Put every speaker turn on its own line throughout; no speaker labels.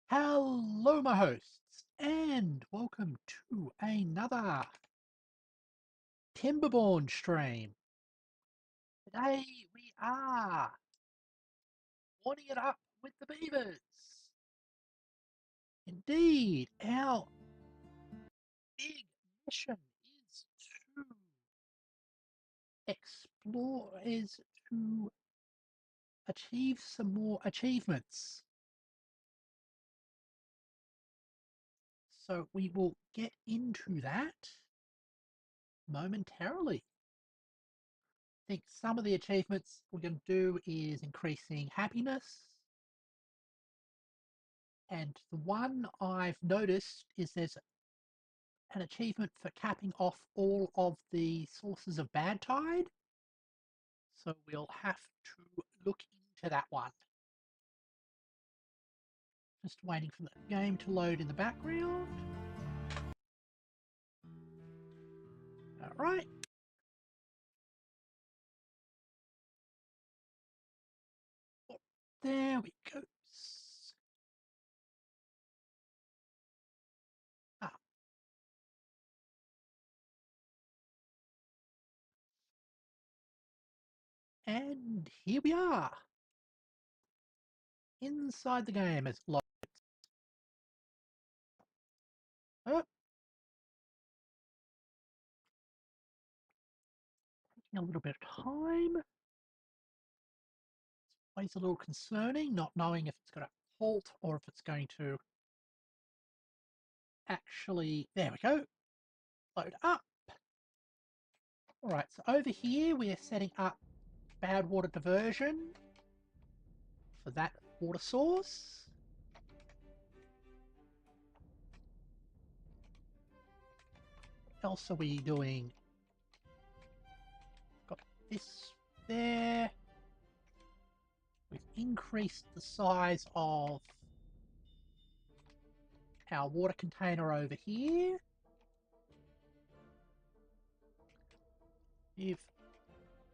Hello, my hosts, and welcome to another Timberborn stream. Today we are winding it up with the beavers. Indeed, our big mission is to to achieve some more achievements. So we will get into that momentarily. I think some of the achievements we're going to do is increasing happiness. And the one I've noticed is there's an achievement for capping off all of the sources of bad tide. So we'll have to look into that one. Just waiting for the game to load in the background. Alright. There we go. Ah. And here we are. Inside the game as it loads. Oh. Taking a little bit of time. It's always a little concerning, not knowing if it's going to halt or if it's going to actually, there we go, load up. All right, so over here we are setting up bad water diversion for that water source. What else are we doing? Got this there. We've increased the size of our water container over here. We've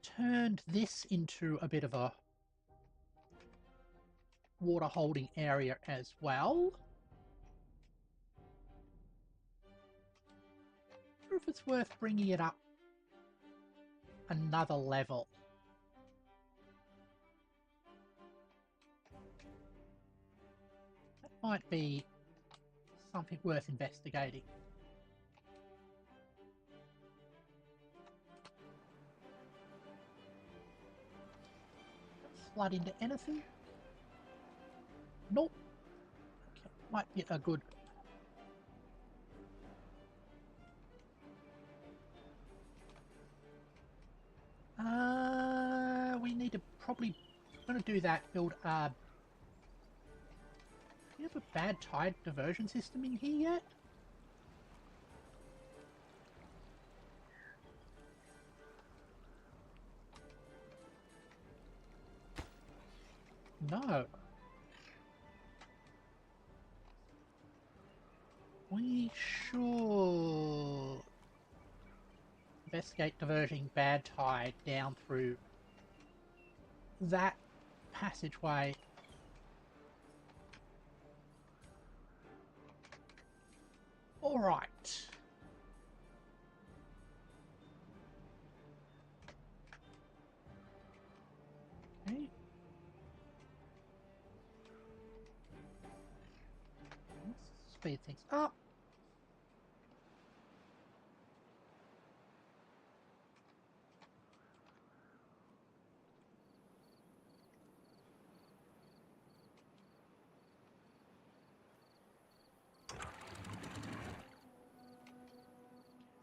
turned this into a bit of a water holding area as well. I wonder if it's worth bringing it up another level. That might be something worth investigating. Flood into anything? Nope. Okay, might be a good. We need to probably. I'm going to do that. Build a. Do you have a bad tide diversion system in here yet? No. We should investigate diverting bad tide down through that passageway. All right. Okay. Let's speed things up.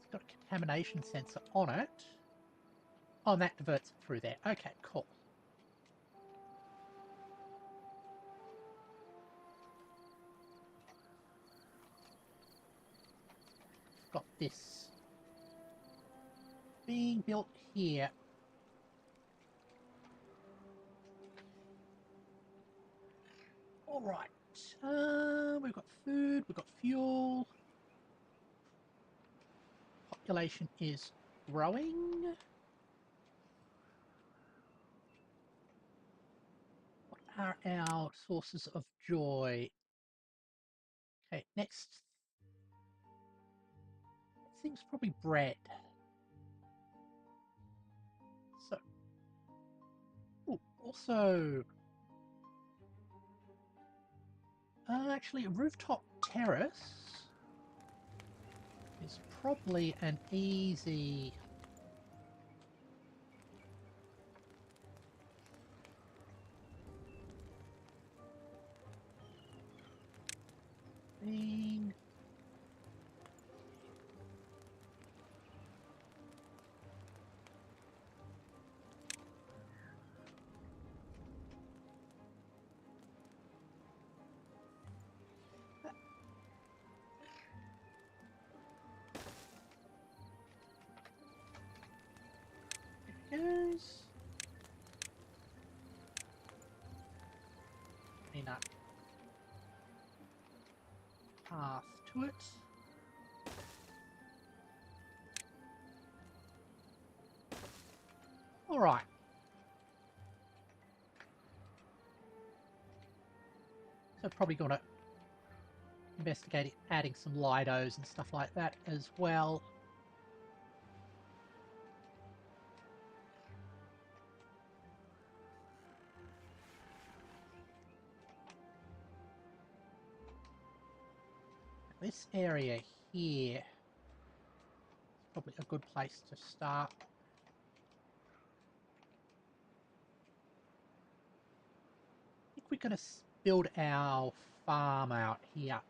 It's got a contamination sensor on it. Oh, and that diverts it through there. Okay, cool. Got this being built here. All right. We've got food. We've got fuel. Population is growing. What are our sources of joy? Okay, next thing's probably bread. So, ooh, also, actually, a rooftop terrace is probably an easy thing. Goes. Enough path to it. All right. So probably going to investigate adding some Lidos and stuff like that as well. This area here is probably a good place to start. I think we're going to build our farm out here.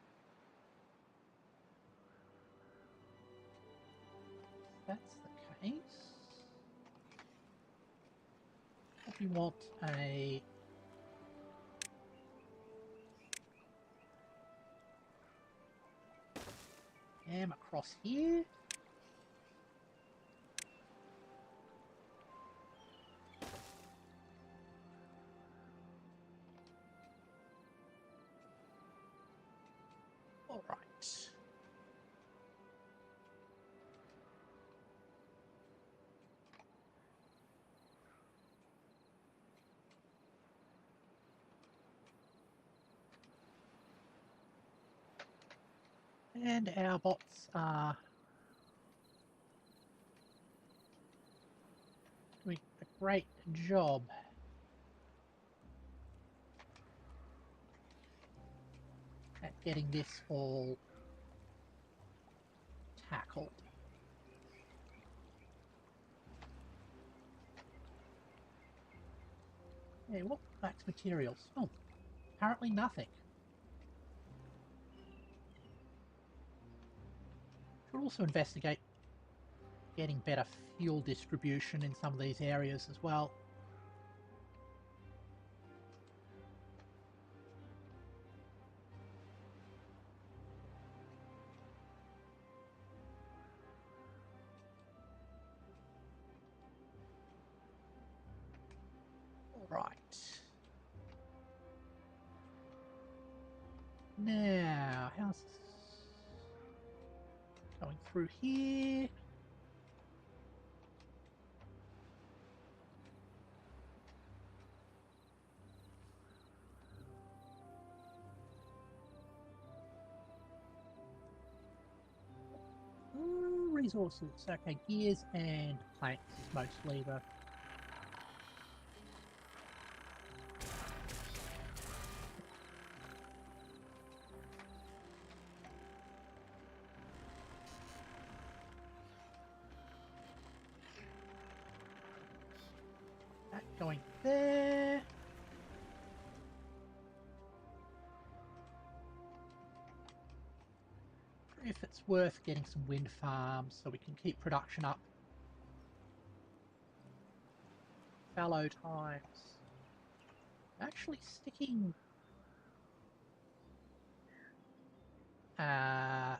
If that's the case, we want a dam across here. All right. And our bots are doing a great job at getting this all tackled. Hey, what lacks materials? Oh, apparently nothing. Should also investigate getting better fuel distribution in some of these areas as well. All right. Now, how's this going through here? Resources. Okay, gears and planks mostly, but that going there. If it's worth getting some wind farms so we can keep production up. Fallow times. Actually sticking a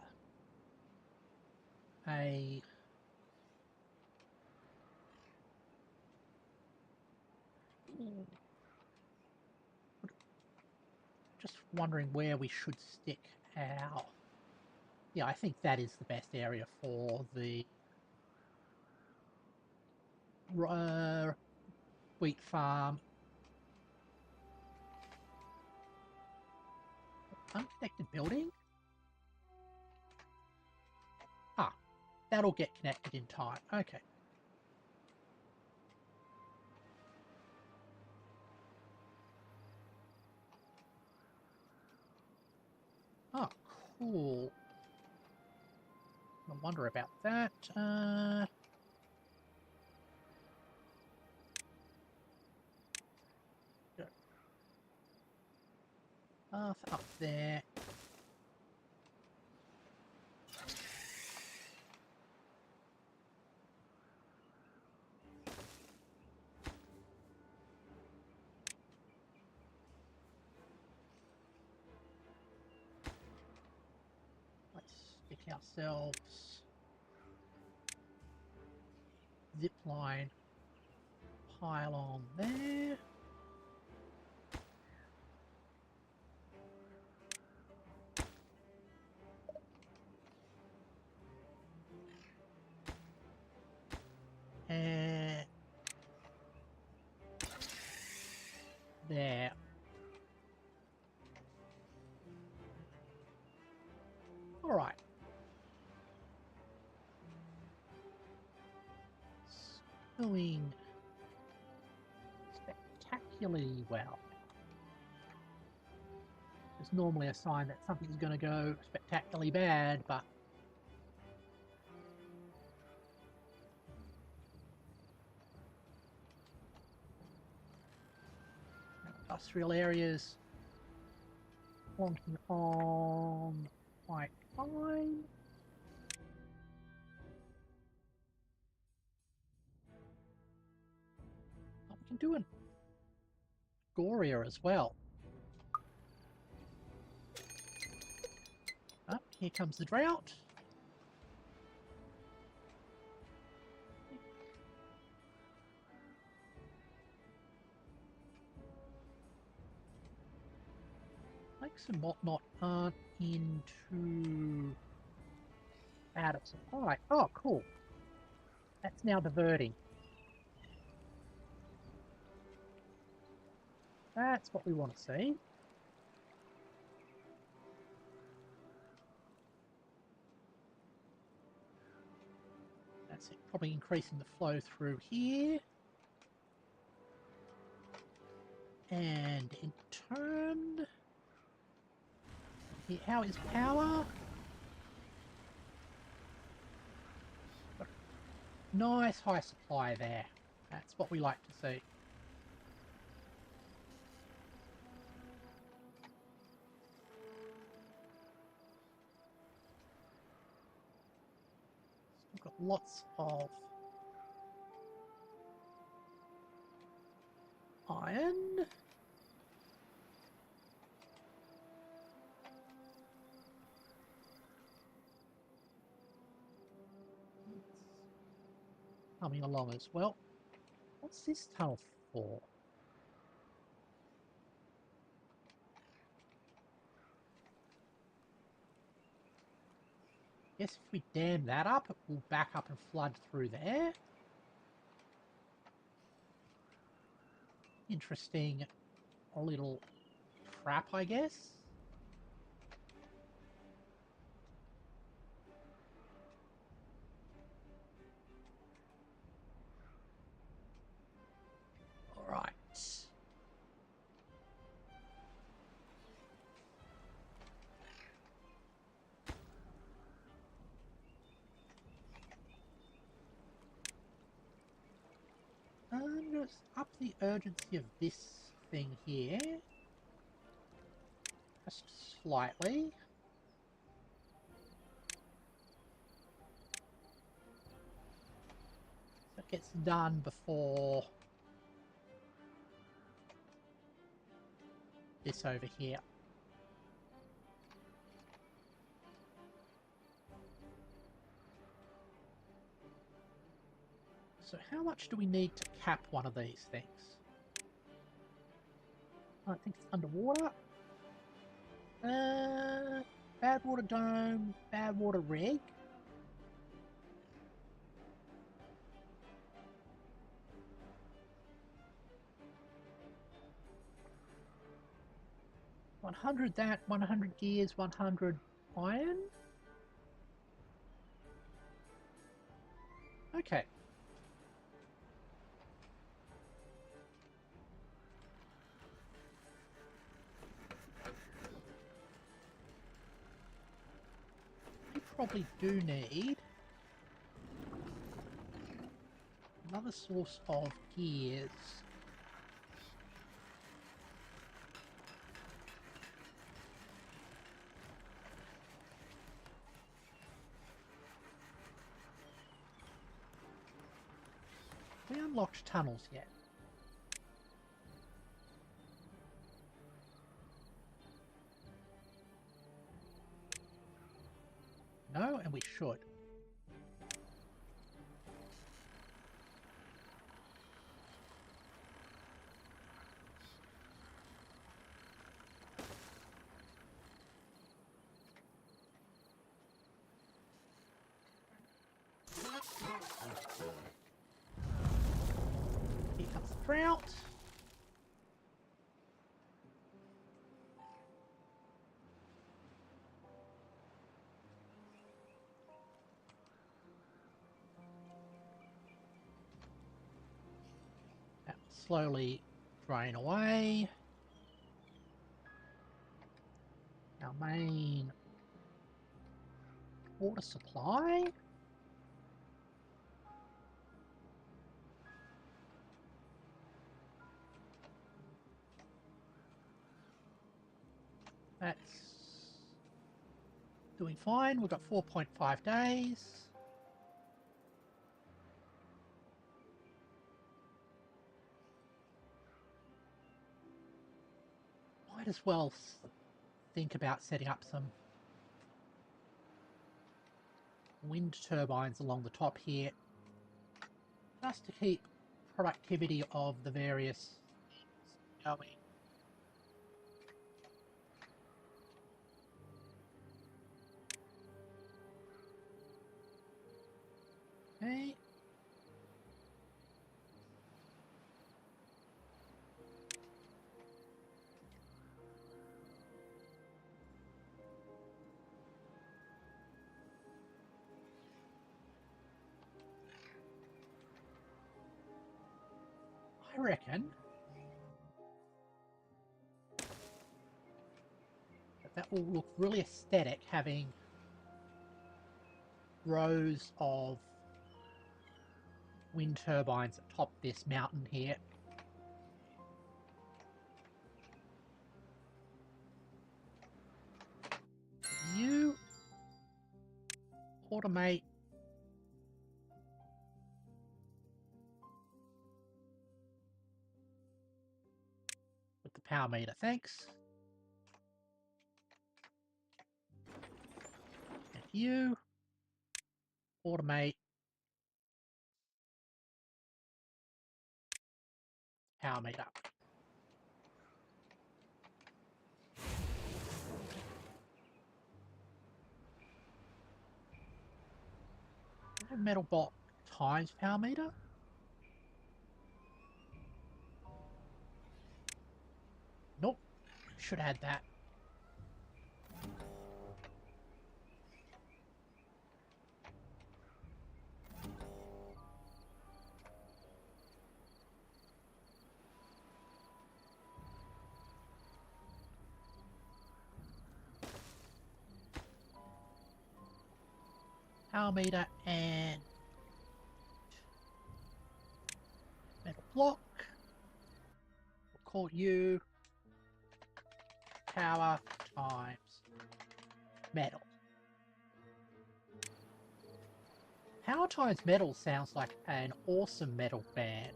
just wondering where we should stick our... Yeah, I think that is the best area for the wheat farm. Unconnected building? that'll get connected in time. Okay. Oh, cool. I wonder about that. Path up there. Let's stick ourselves zip line pylon there. And there. All right. It's going spectacularly well. It's normally a sign that something's going to go spectacularly bad, but industrial areas plonking on quite fine. But we can do an gorier as well. Oh, here comes the drought. Lakes and whatnot aren't into out of supply. Oh, cool. That's now diverting. That's what we want to see. That's it. Probably increasing the flow through here. And in turn, how is power? Nice high supply there. That's what we like to see. We've got lots of iron. Coming along as well. What's this tunnel for? Guess if we dam that up, it will back up and flood through there. Interesting little trap, I guess. All right. I'm going to up the urgency of this thing here. Just slightly. So it gets done before this over here. So how much do we need to cap one of these things? I think it's underwater. Bad water dome, bad water rig. $100 that, 100 gears, 100 iron. Okay. We probably do need another source of gears. We unlocked tunnels yet? No, and we should. Here comes the drought. That will slowly drain away. Our main water supply. That's doing fine. We've got 4.5 days. Might as well think about setting up some wind turbines along the top here, just to keep productivity of the various going. Okay. I reckon that will look really aesthetic, having rows of wind turbines atop this mountain here. You automate with the power meter, thanks. And you automate power meter. Metal block times power meter. Nope, should add that. Power meter and metal block. We'll call you power times metal. Power times metal sounds like an awesome metal band.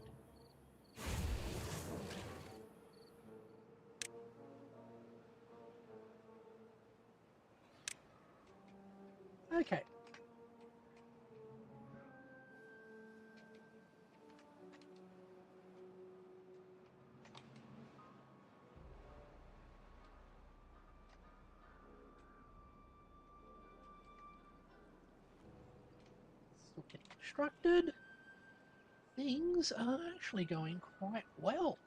Okay. Still getting constructed. Things are actually going quite well.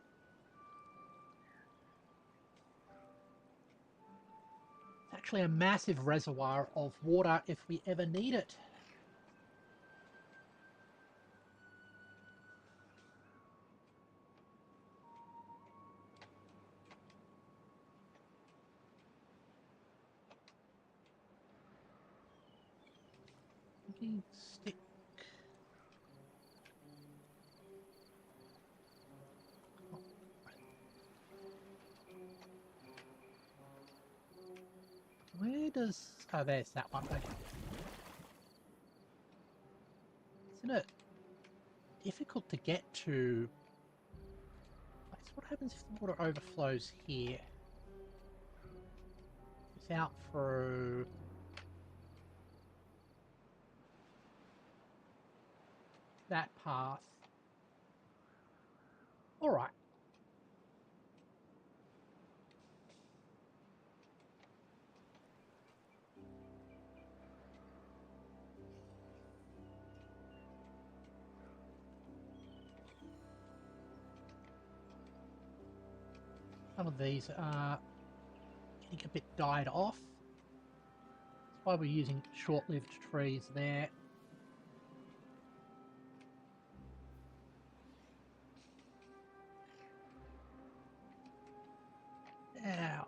It's actually a massive reservoir of water if we ever need it. Talking stick. Oh, where does... Oh, there's that one. Okay. Isn't it difficult to get to? So what happens if the water overflows here? It's out through that path. All right. Some of these are getting a bit died off. That's why we're using short-lived trees there. Now,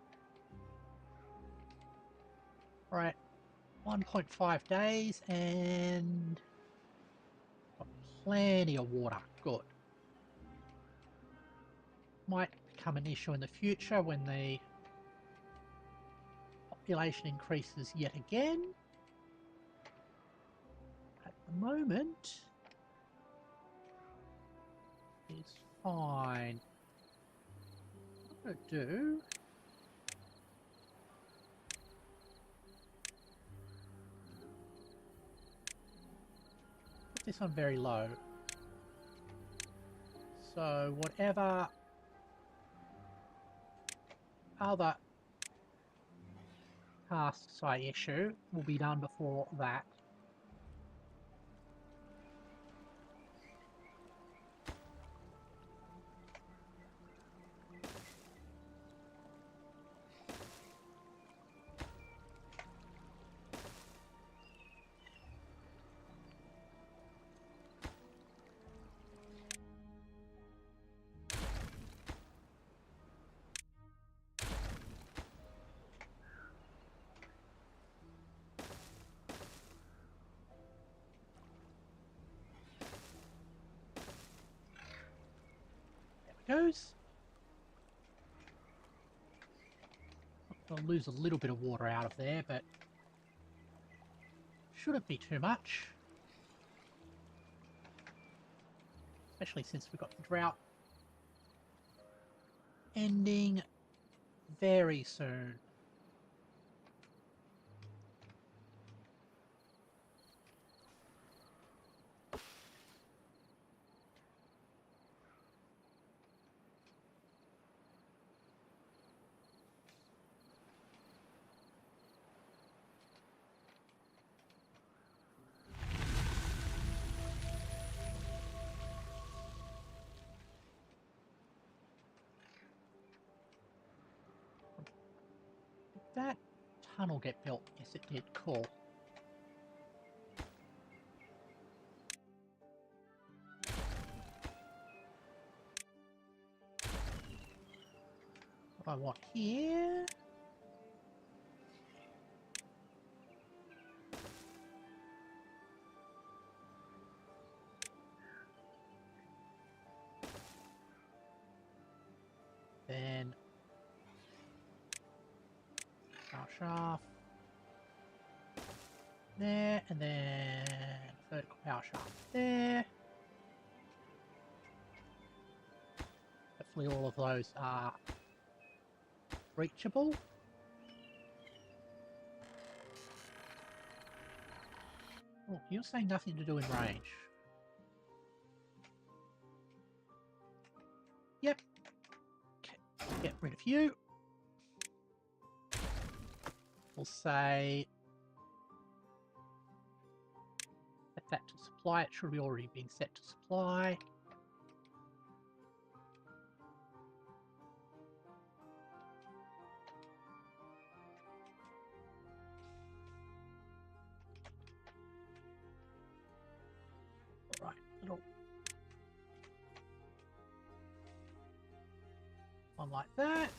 right, 1.5 days and got plenty of water. Good. Might become an issue in the future when the population increases yet again. At the moment, it's fine. What I'm going to do... put this on very low. So whatever other tasks I issue will be done before that. Goes. I'll lose a little bit of water out of there, but shouldn't be too much. Especially since we've got the drought ending very soon. Did that tunnel get built? Yes, it did. Cool. What I want here... then... power shaft. There, and then... vertical power shaft there. Hopefully all of those are reachable. Oh, you're saying nothing to do in range. Yep. Okay, get rid of you. We'll say... set that to supply. It should be already being set to supply. Right, little one like that.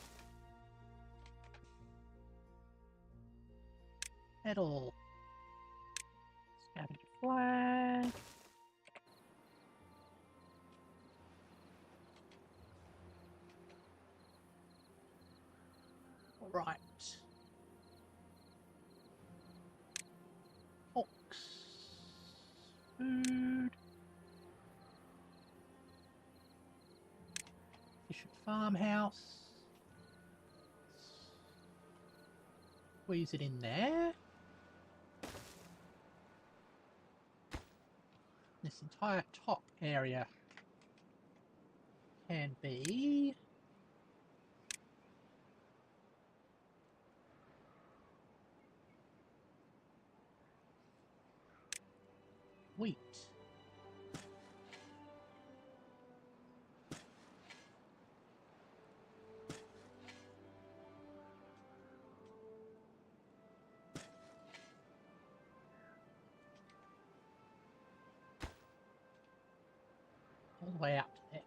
Metal. Scavenger flag. All right. Ox. Food. Efficient farmhouse. Squeeze it in there. This entire top area can be wheat. All the way out to there.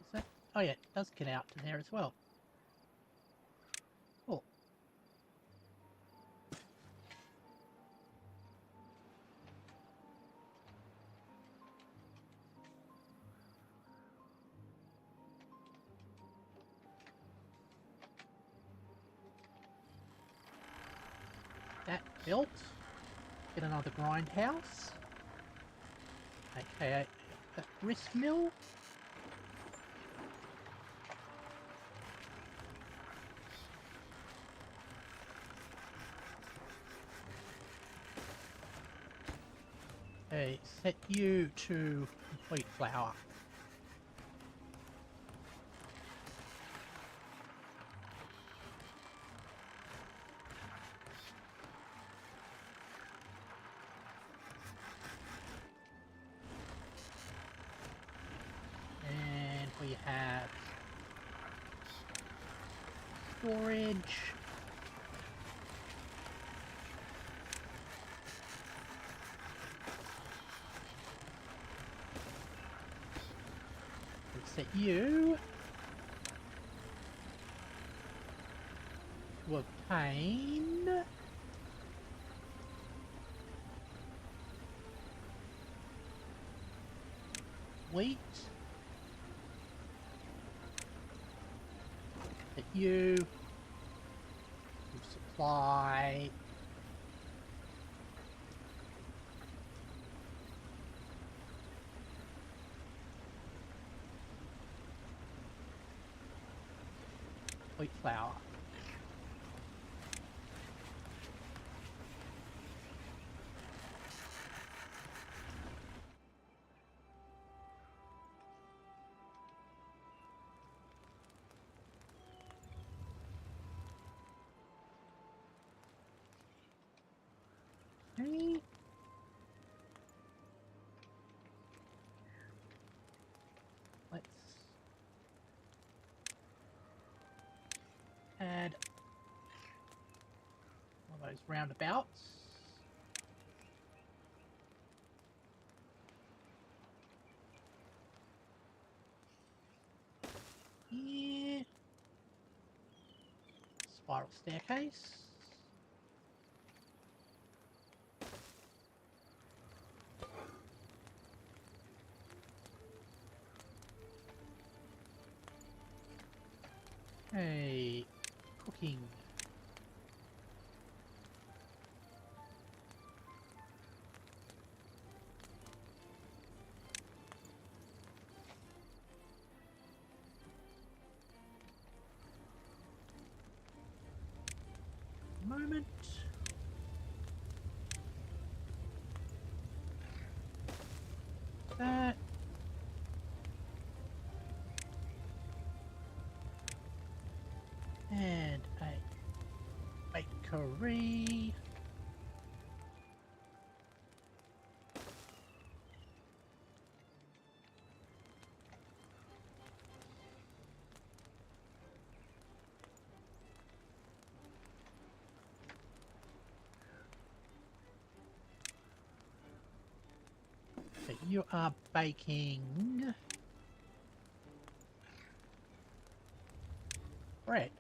Is that? Oh yeah, it does get out to there as well. Cool. That built. Get another grindhouse. Okay, a grist mill. Okay, set you to wheat flour. And we have storage. Set you to obtain wheat. Set you to supply wheat flour. Okay. Let's add one of those roundabouts. Here. Spiral staircase. Okay, cooking. Moment. That. And a bakery. So you are baking bread.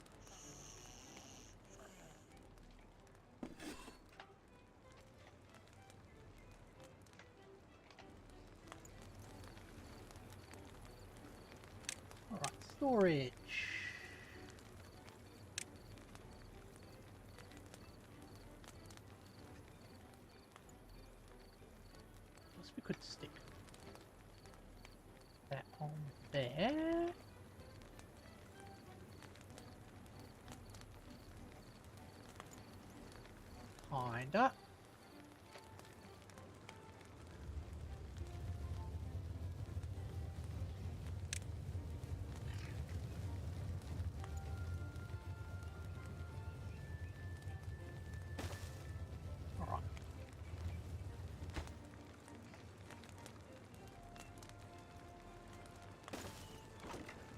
Alright, storage. Guess we could stick that on there. Kinda. Alright.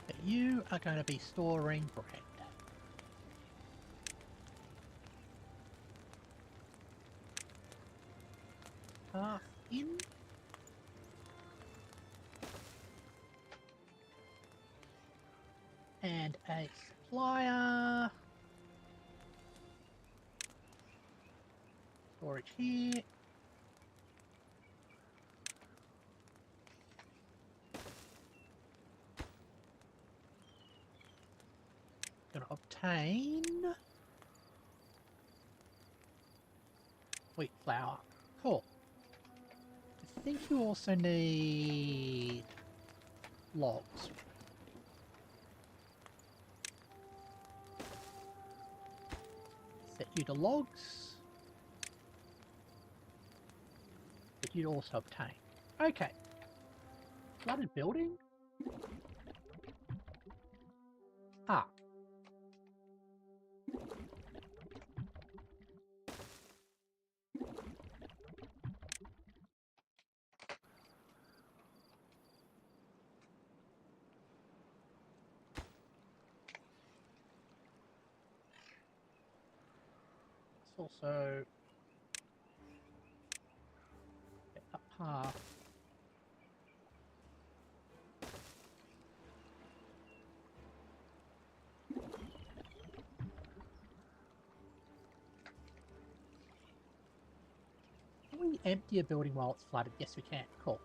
But you are going to be storing bread. Half in. And a supplier. Storage here. Gonna obtain wheat flour. Cool. I think you also need logs. Set you to logs that you'd also obtain. Okay. Flooded building? Ah. Let's also get up half. Can we empty a building while it's flooded? Yes, we can. Cool.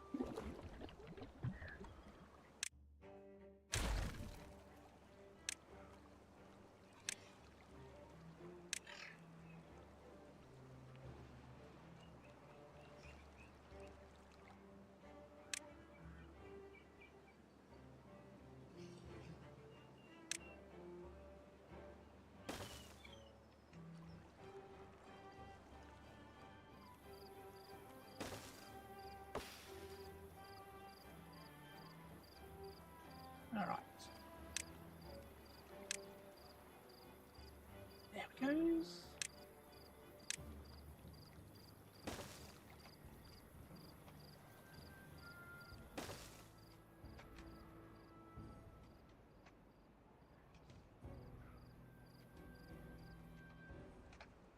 Alright. There it goes.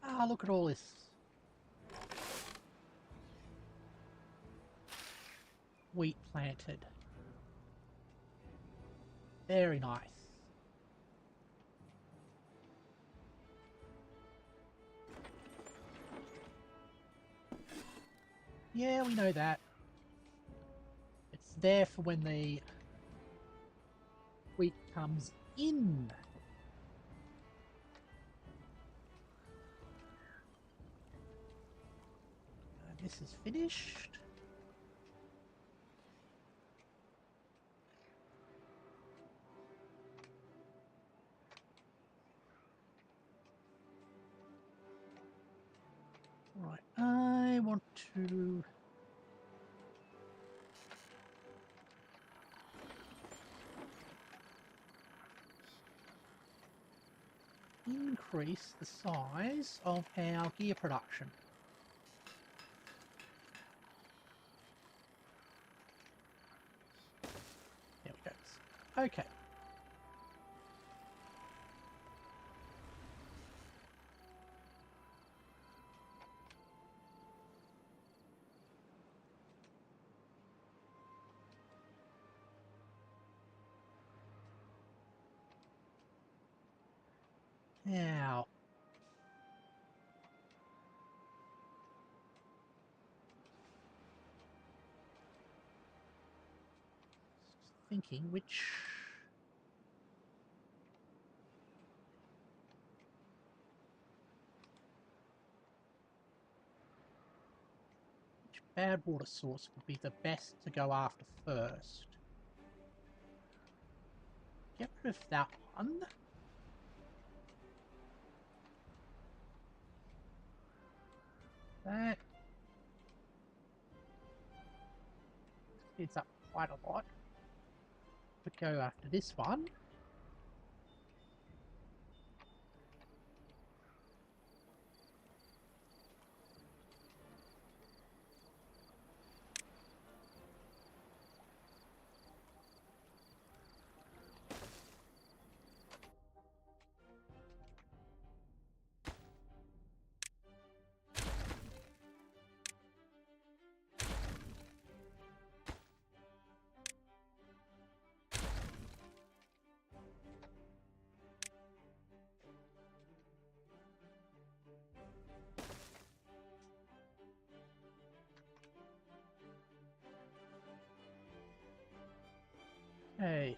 Ah, look at all this. Wheat planted. Very nice. Yeah, we know that. It's there for when the wheat comes in. This is finished. Right, I want to increase the size of our gear production. There we go. Okay. Now, just thinking which bad water source would be the best to go after first. Get rid of that one. That speeds up quite a lot. But go after this one. Hey.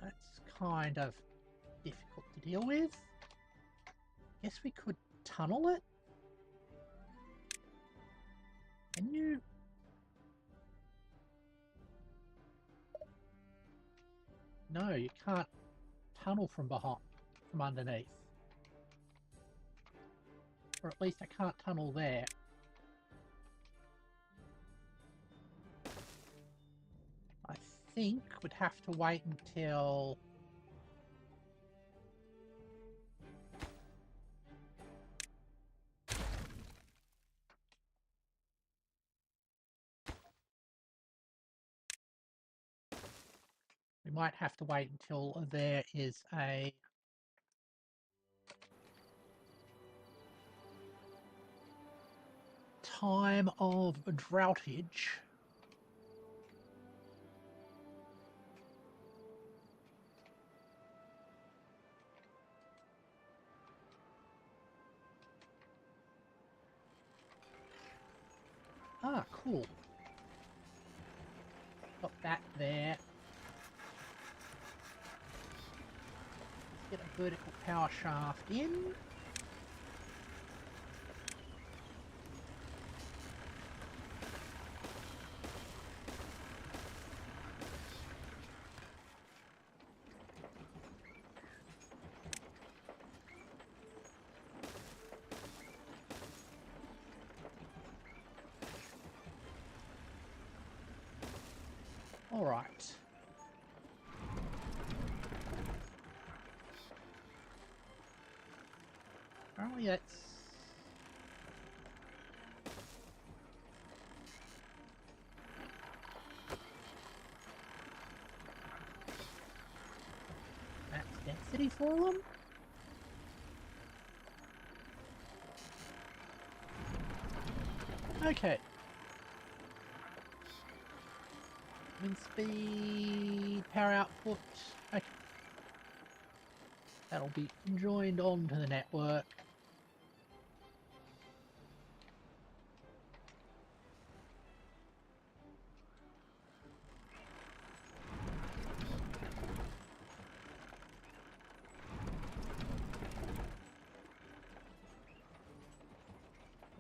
That's kind of difficult to deal with. Guess we could tunnel it. Can you? No, you can't tunnel from behind, from underneath. Or at least I can't tunnel there. I think we'd have to wait until... We might have to wait until there is a time of droughtage. Ah, cool. Got that there. Let's get a vertical power shaft in. All right. Apparently that's... That's density for them? Okay. Wind speed, power output. Okay. That'll be joined onto the network.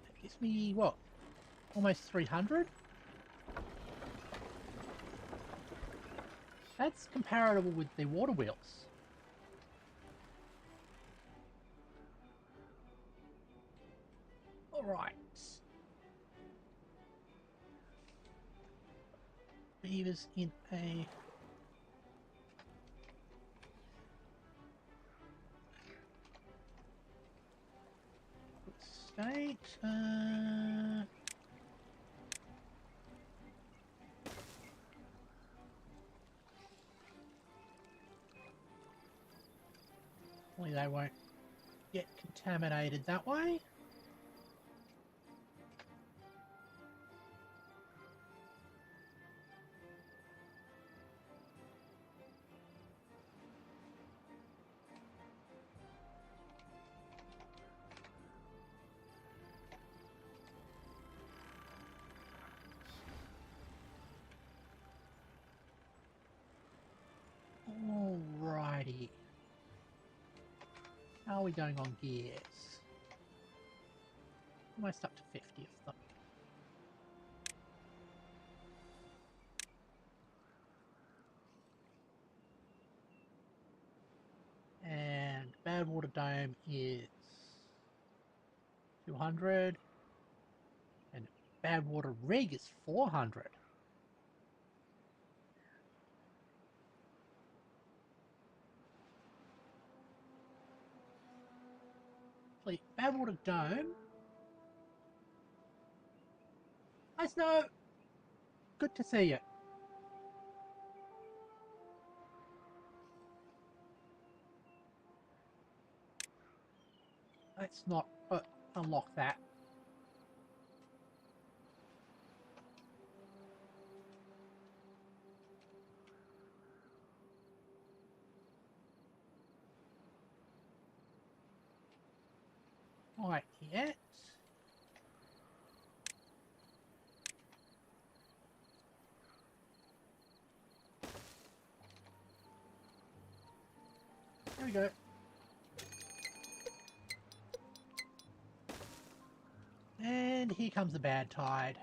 That gives me, what? Almost 300? That's comparable with the water wheels. Alright. Beavers in a... Hopefully they won't get contaminated that way. Alrighty. How are we going on gears? Almost up to 50 of them. And bad water dome is 200. And bad water rig is 400. Bad water dome. Hi Snow! Good to see you. Let's not unlock that. Quite yet. There we go. And here comes the bad tide.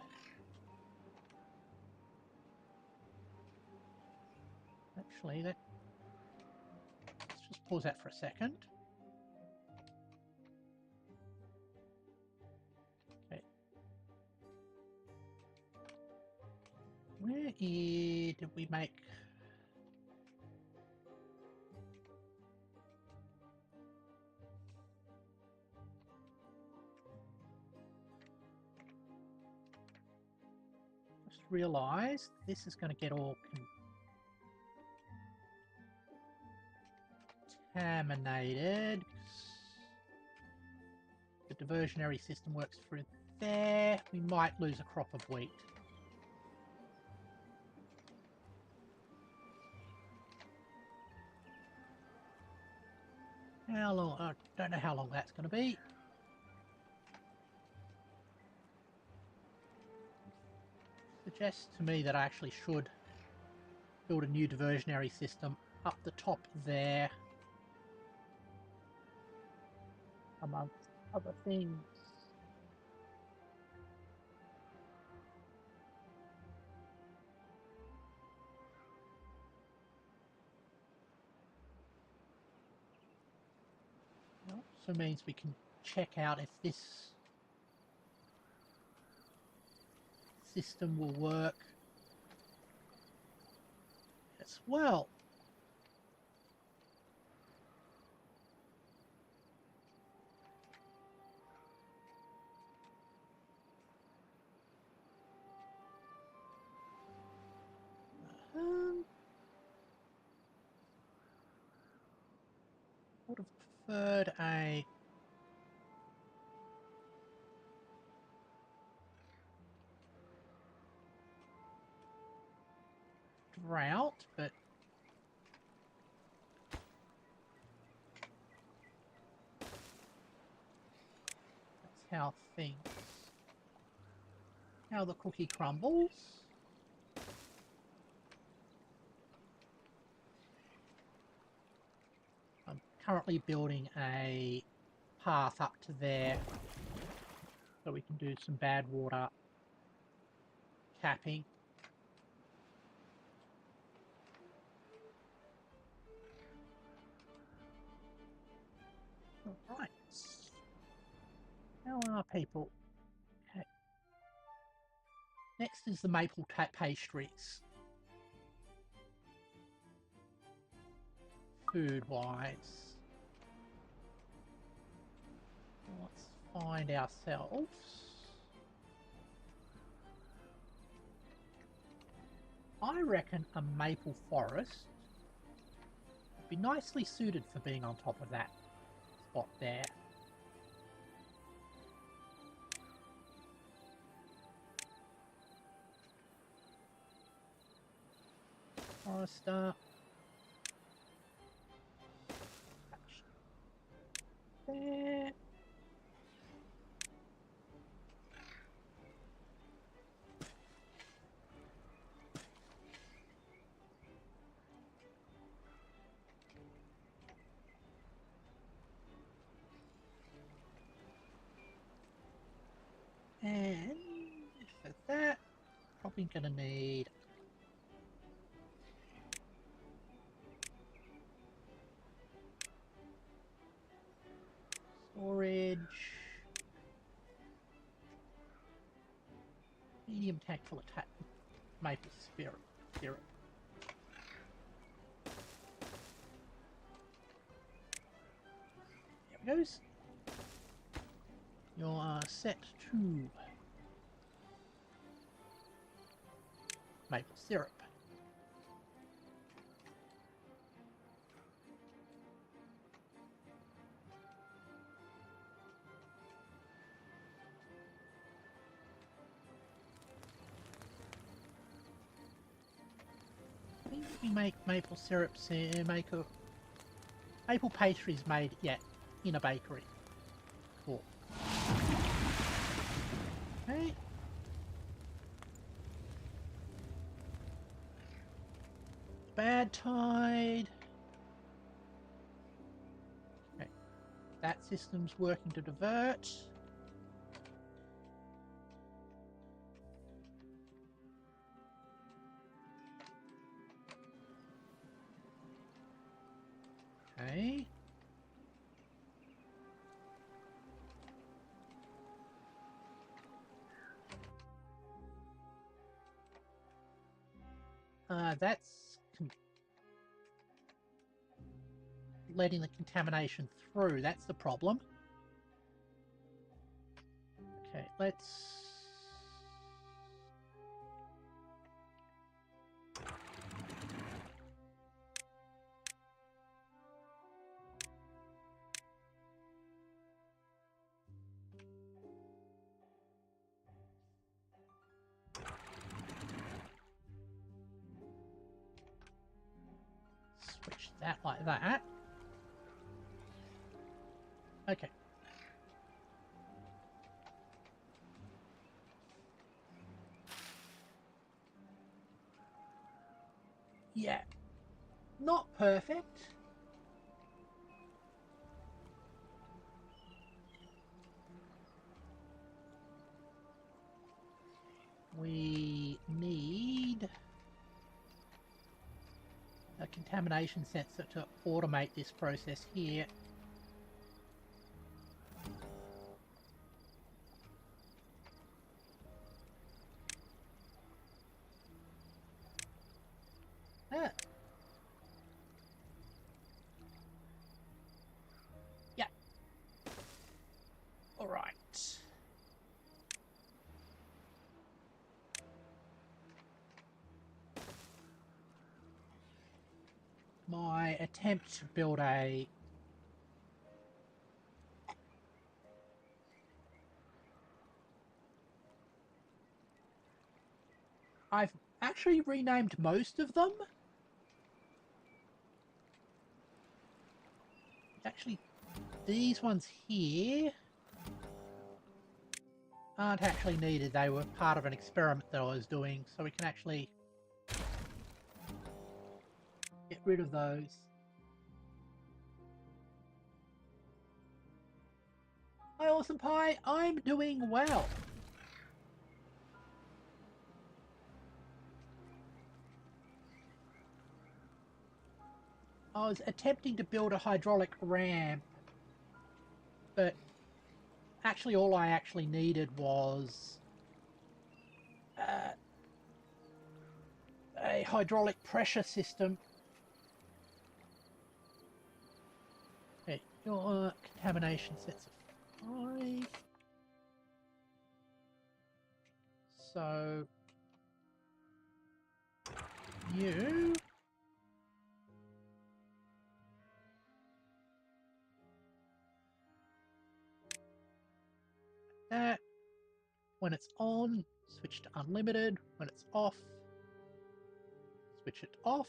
Actually, let's just pause that for a second. Okay. Where did we make... Just realised this is going to get all contaminated. The diversionary system works through there. We might lose a crop of wheat. How long? I don't know how long that's going to be. Suggests to me that I actually should build a new diversionary system up the top there, amongst other things. It also means we can check out if this system will work as well. Would have preferred a drought, but that's how the cookie crumbles. I'm currently building a path up to there so we can do some bad water capping. Alright. How are people? Okay. Next is the maple pastries. Food-wise. Let's find ourselves I reckon a maple forest would be nicely suited for being on top of that. spot there. Forester. There. And for that, probably gonna need storage, medium tank full of maple syrup. There it goes. You're set to maple syrup. I think we make maple syrups and maple pastries made, yeah, in a bakery. Cool. Okay. Bad tide. Okay. That system's working to divert. Okay. That's letting the contamination through. That's the problem. Okay, let's... switch that like that. Okay. Yeah. Not perfect. We need a contamination sensor to automate this process here. Ah. Yeah. All right. My attempt to build a I've actually renamed most of them. Actually, these ones here aren't actually needed. They were part of an experiment that I was doing, so we can actually get rid of those. Hi, Awesome Pie. I'm doing well. I was attempting to build a hydraulic ramp, but actually all I actually needed was a hydraulic pressure system. Okay, your contamination sets of 5. So you When it's on, switch to unlimited. When it's off, switch it off.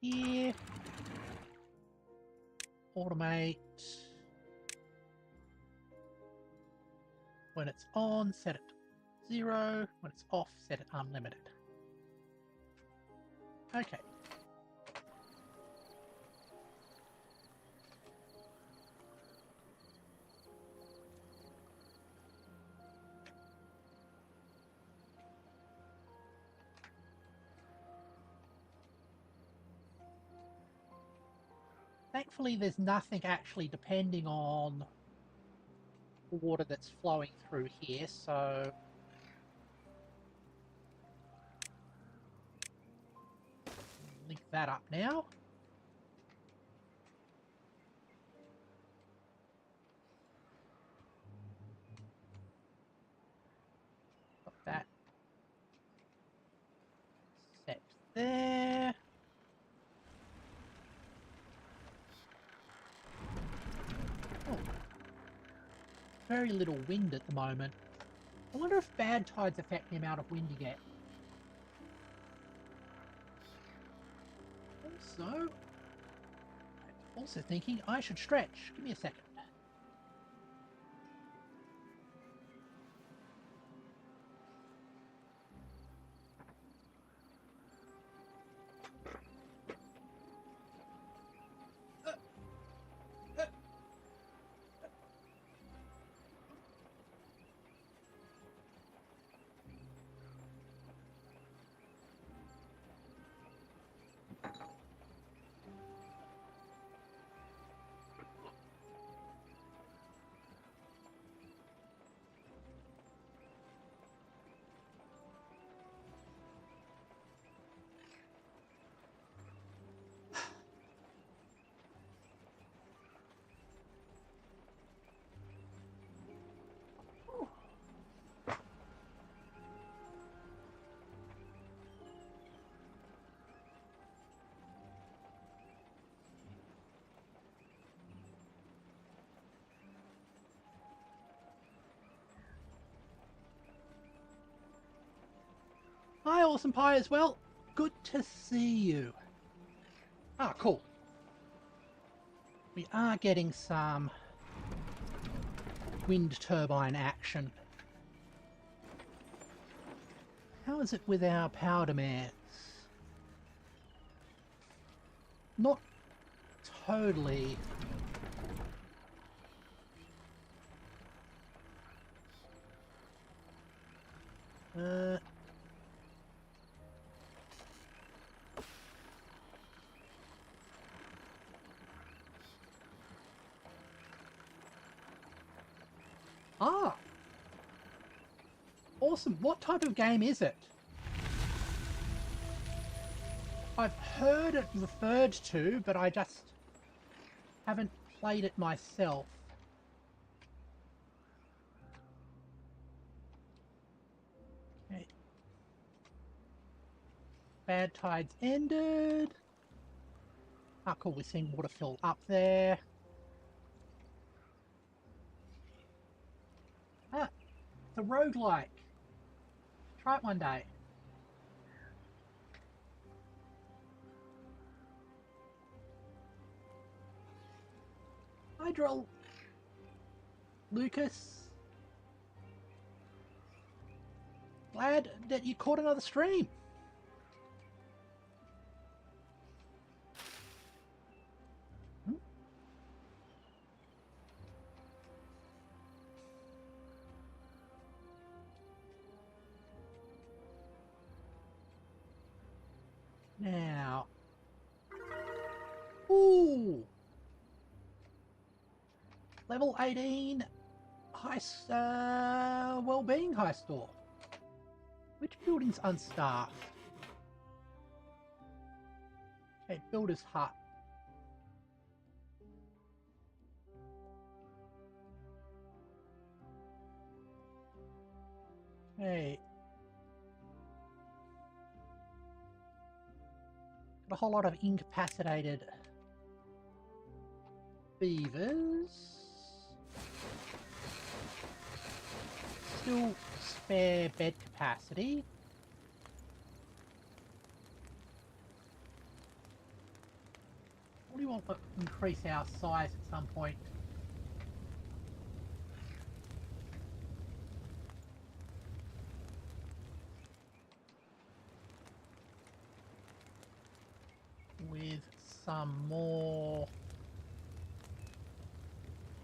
Here. Automate. When it's on, set it to 0. When it's off, set it unlimited. Okay. Thankfully, there's nothing actually depending on the water that's flowing through here, so link that up now. Got that set there. Oh, very little wind at the moment. I wonder if bad tides affect the amount of wind you get. Also thinking I should stretch. Give me a second. Hi, Awesome Pie as well. Good to see you. Ah, cool. We are getting some wind turbine action. How is it with our power demands? Not totally. Ah! Awesome. What type of game is it? I've heard it referred to, but I just haven't played it myself. Okay. Bad tides ended. Ah, cool. We're seeing water fill up there. Ah, it's a roguelike. Try it one day. Hydro. Lucas. Glad that you caught another stream. Now. Ooh. Level 18. Wellbeing high store. Which building's unstaffed? Okay, builder's hut. Okay. Got a whole lot of incapacitated beavers. still spare bed capacity. We want to increase our size at some point. With some more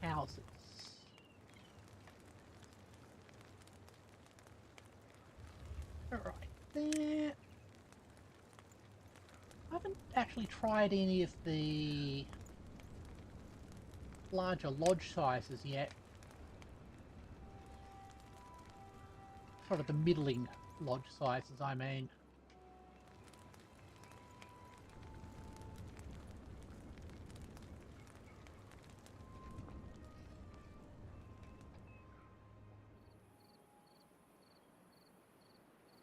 houses. Right there. I haven't actually tried any of the larger lodge sizes yet. Sort of the middling lodge sizes, I mean.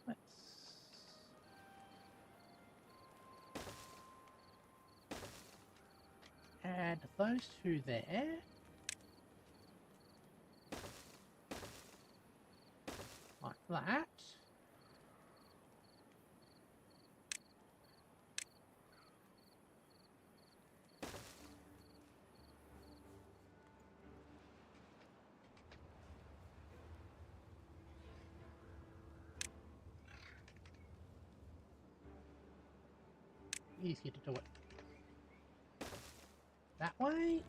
Let's add those two there. Like that. Easier to do it that way.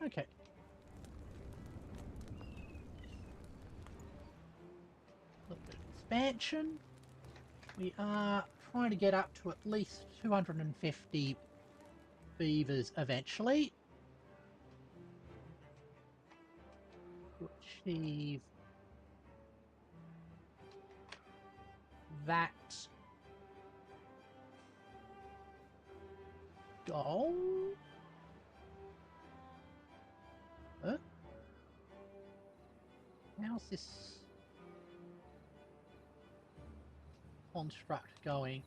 Okay. A little bit of expansion. We are trying to get up to at least 250 beavers eventually. To achieve that goal. How's this construct going?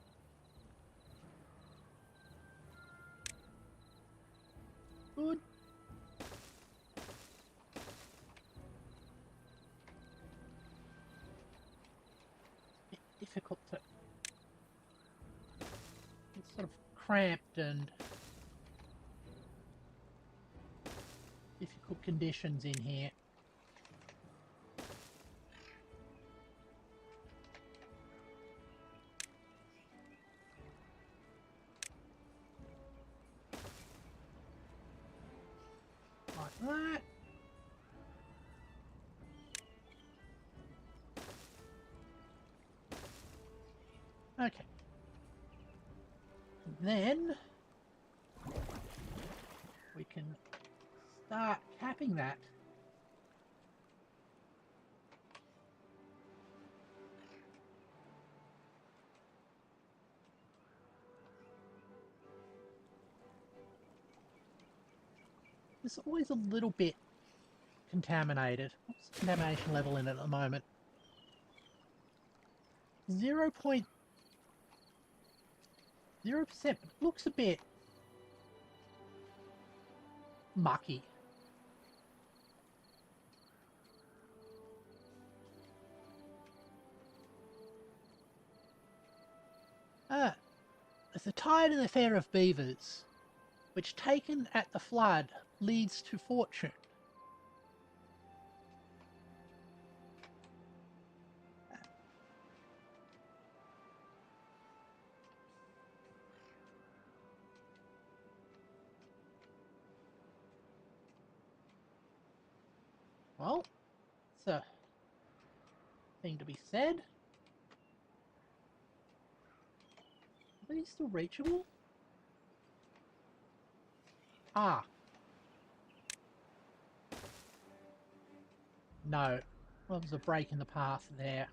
Good. Bit difficult to... It's sort of cramped and difficult conditions in here. Like that. Okay. And then we can start capping that. It's always a little bit contaminated. What's the contamination level in it at the moment? 0.0%. It looks a bit mucky. There's a tide in the fair of beavers, which taken at the flood leads to fortune. Well, it's a thing to be said. Are these still reachable? Ah. No. Well, there's a break in the path there.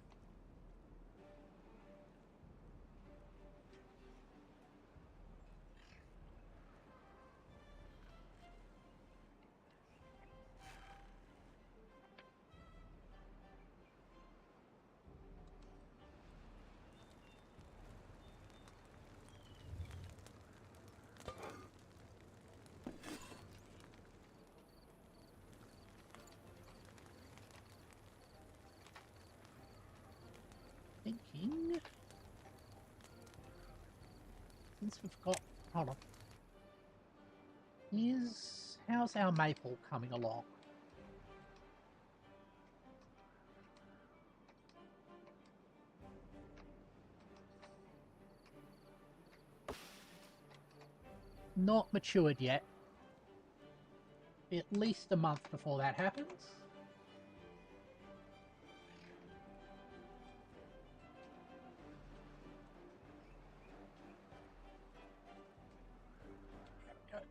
since we've got... Hold on. How's our maple coming along? Not matured yet. Be at least a month before that happens. There it goes.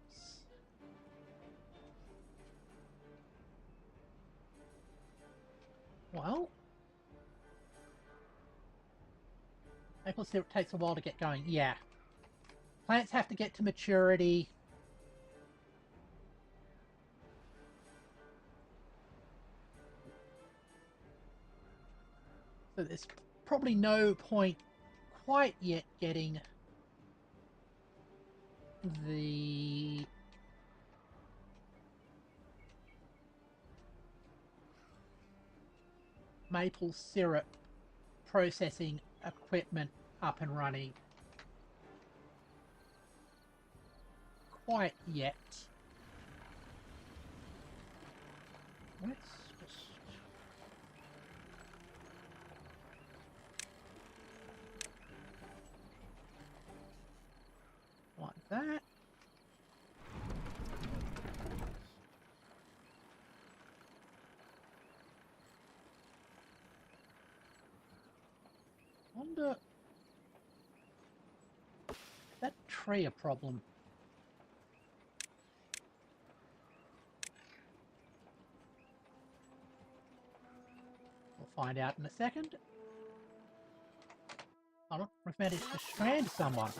Well, maple syrup takes a while to get going. Yeah. Plants have to get to maturity. So there's probably no point quite yet getting the maple syrup processing equipment up and running quite yet. Let's just... like that. Wonder... is that tree a problem? We'll find out in a second. Hold on, we've managed to strand someone.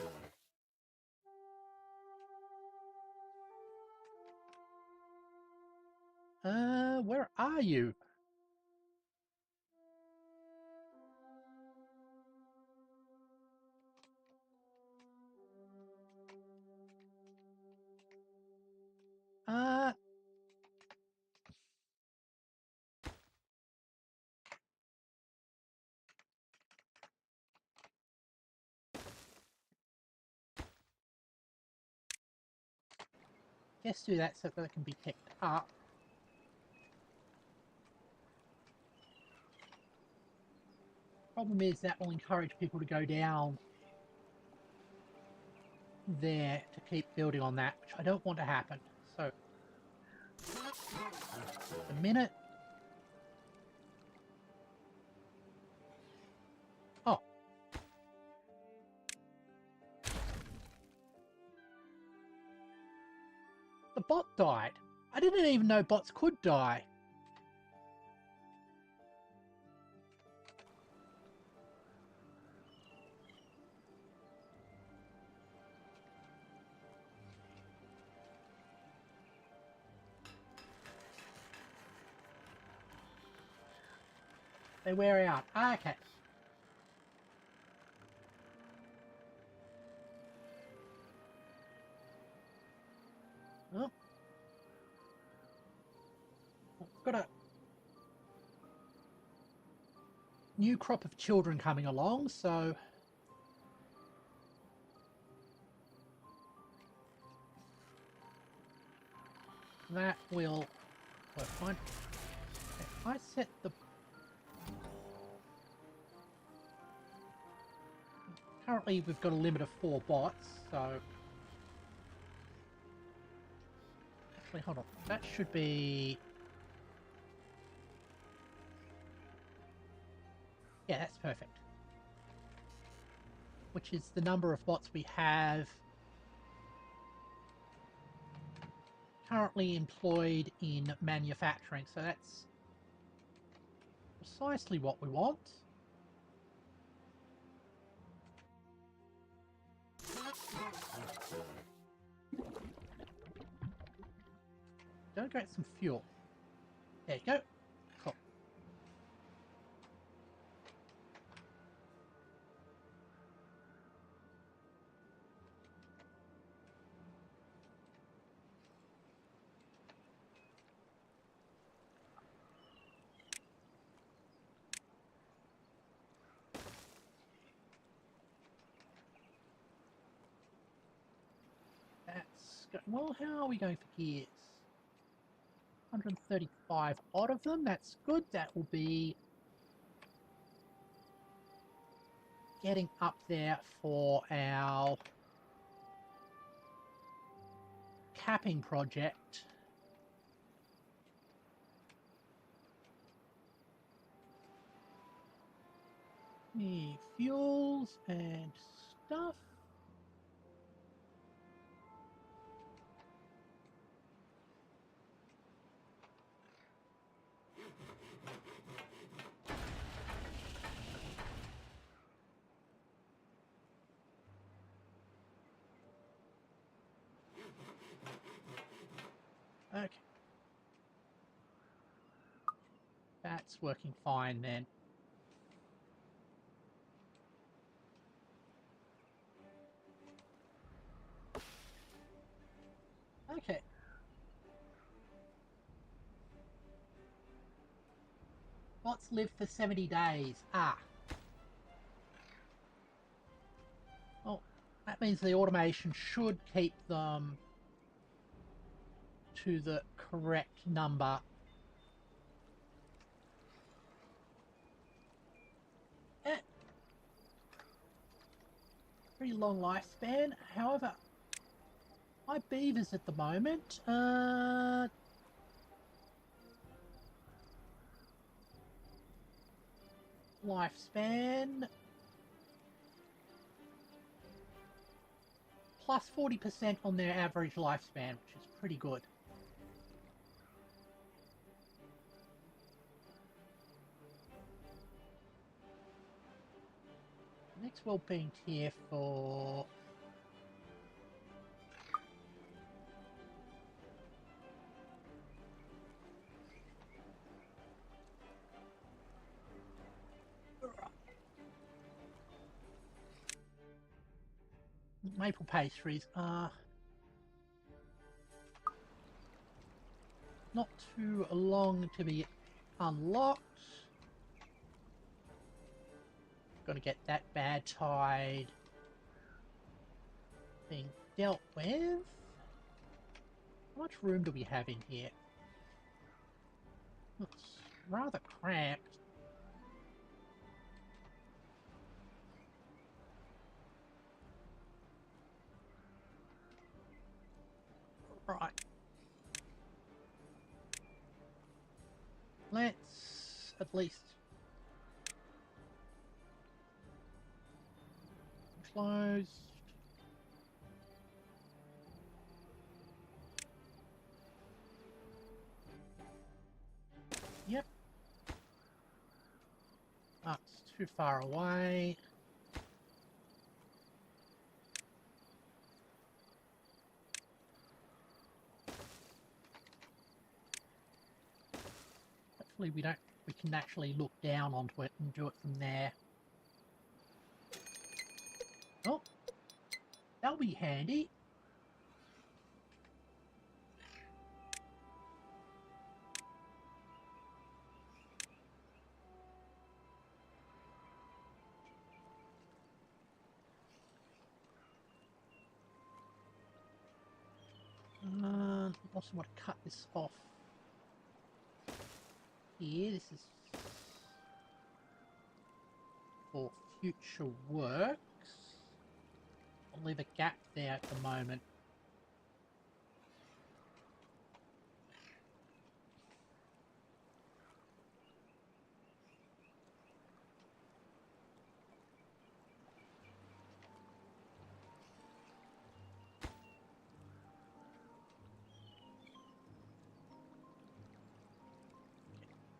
Where are you? Let's do that so that it can be picked up. Problem is that will encourage people to go down there to keep building on that, which I don't want to happen. So, the minute... oh. The bot died. I didn't even know bots could die. They wear out. Ah, okay. Oh. Got a new crop of children coming along, so... that will work fine. If I set the... currently we've got a limit of 4 bots, so... actually, hold on. That should be... yeah, that's perfect. Which is the number of bots we have currently employed in manufacturing, so that's precisely what we want. Go get some fuel. There you go. Cool. go. Well, how are we going for gears? 135 odd of them. That's good. That will be getting up there for our capping project. Fuels and stuff. Okay. That's working fine then. Okay. Let's live for 70 days. Ah. Well, that means the automation should keep them to the correct number. Pretty long lifespan. However, my beavers at the moment, lifespan plus 40% on their average lifespan, which is pretty good. Next well-being tier for maple pastries are not too long to be unlocked. Got to get that bad tide thing dealt with. How much room do we have in here? Looks rather cramped. Right. Let's at least close. Yep. Oh, it's too far away. Hopefully we can actually look down onto it and do it from there. Oh, that'll be handy. Also want to cut this off here. This is for future works. I'll leave a gap there at the moment.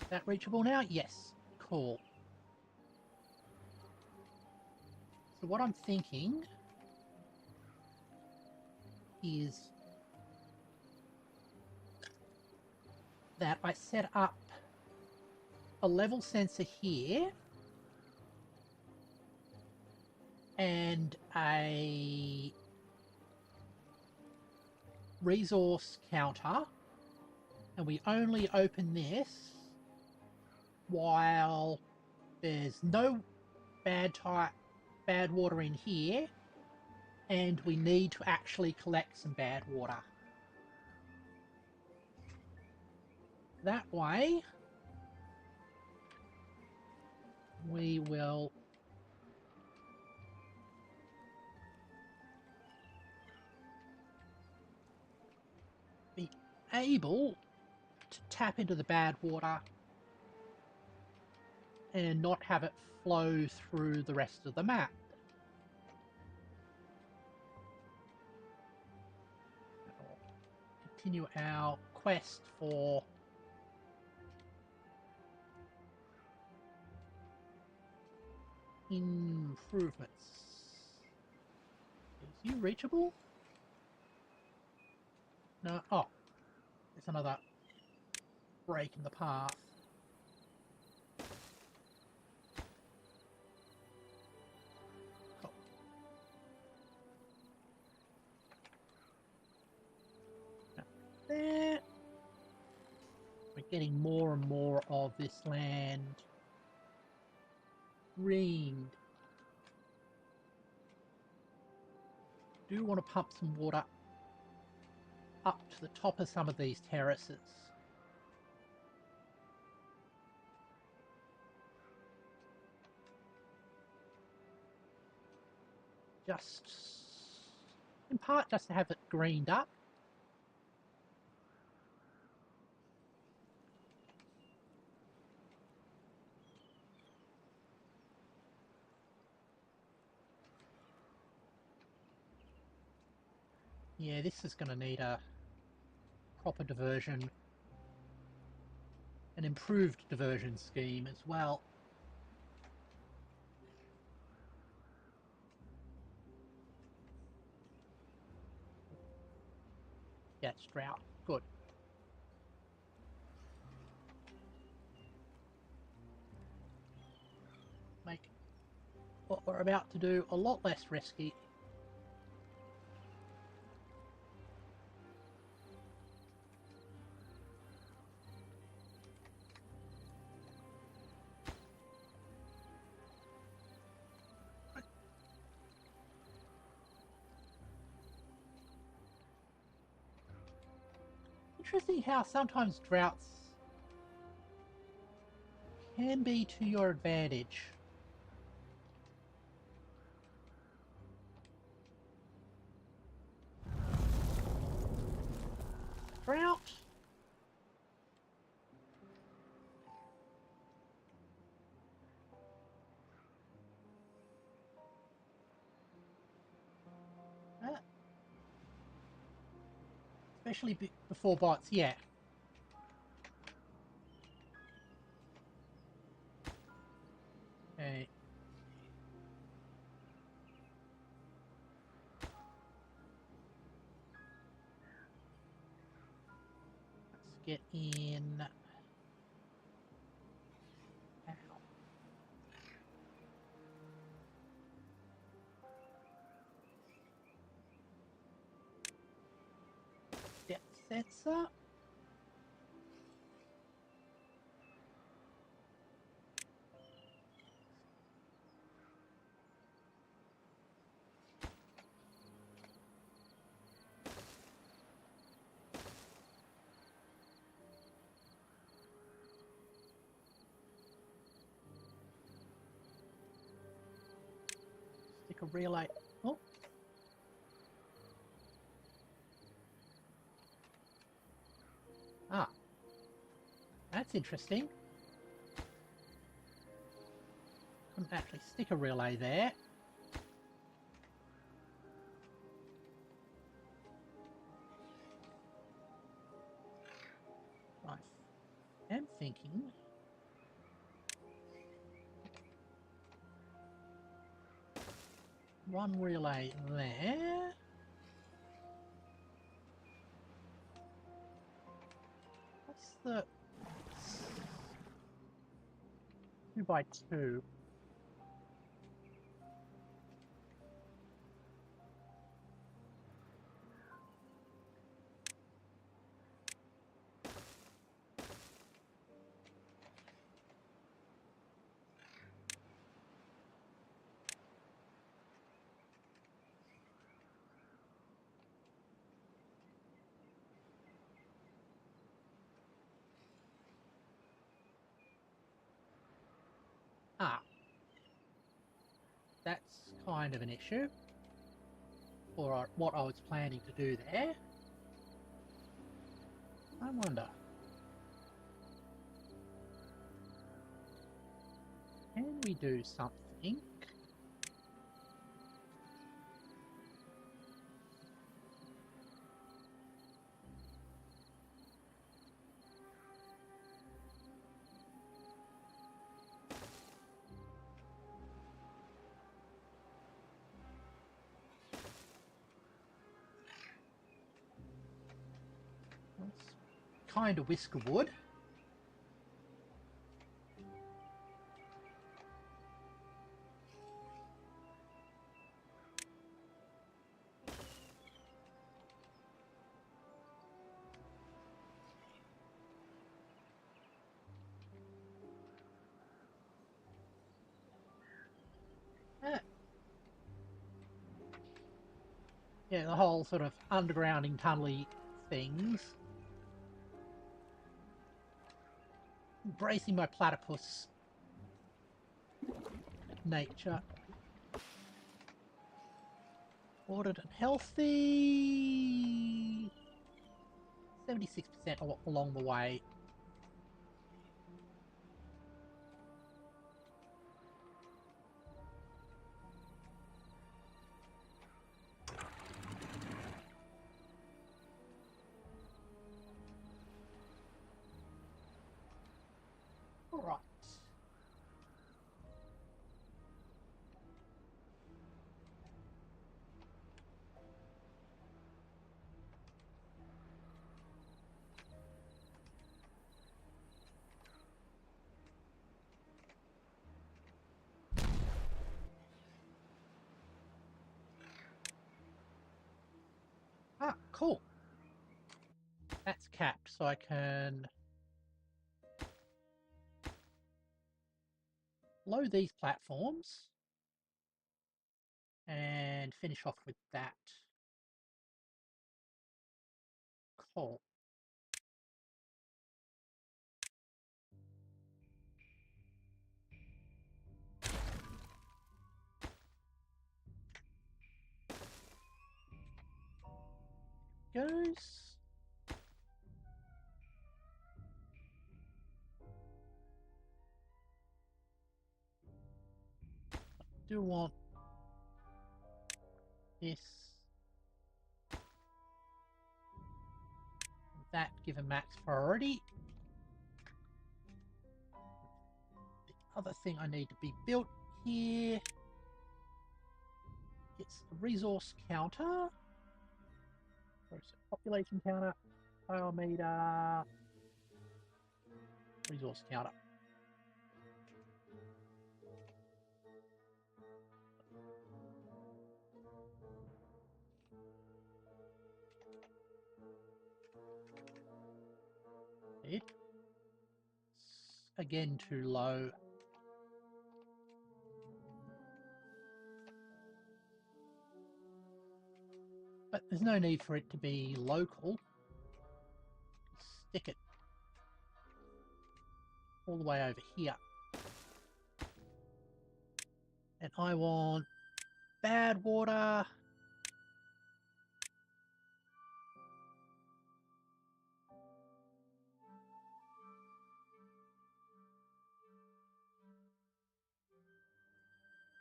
Is that reachable now? Yes. Cool. So what I'm thinking is that I set up a level sensor here and a resource counter, and we only open this while there's no bad water in here And we need to actually collect some bad water. That way, we will be able to tap into the bad water and not have it flow through the rest of the map. Continue our quest for improvements. Is you reachable? No. Oh, there's another break in the path. Cool. There. We're getting more and more of this land greened. Do want to pump some water up to the top of some of these terraces. Just, in part, just to have it greened up. Yeah, this is going to need a proper diversion, an improved diversion scheme as well. Yeah, it's drought. Good. Make what we're about to do a lot less risky. Interesting how sometimes droughts can be to your advantage. Drought. Especially before bots, yeah. Okay. Let's get in. Ow. Depth sensor. Stick a relay. Oh. Ah. That's interesting. Couldn't actually stick a relay there. I am thinking one relay there. What's the 2x2? that's kind of an issue for what I was planning to do there. I wonder, can we do something? Kind of whisker wood. Yeah, the whole sort of undergrounding, tunnely things. Embracing my platypus nature. Ordered and healthy. 76% along the way. All right. Ah, cool. That's capped, so I can load these platforms and finish off with that. Cool. Goes. Do want this, that, given max priority. The other thing I need to be built here, it's a resource counter. Where is it? Population counter, biometer, resource counter. It's again too low. But there's no need for it to be local. Stick it all the way over here. And I want bad water.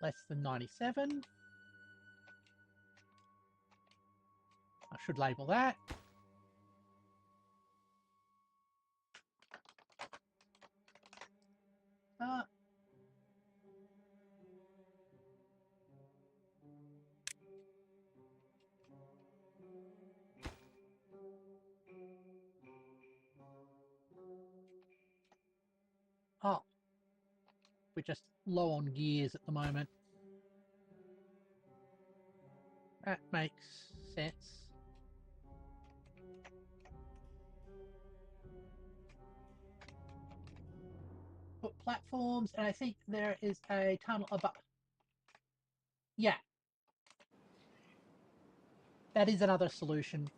Less than 97. I should label that. Oh, we're just low on gears at the moment. That makes sense. Put platforms, and I think there is a tunnel above. Yeah. That is another solution.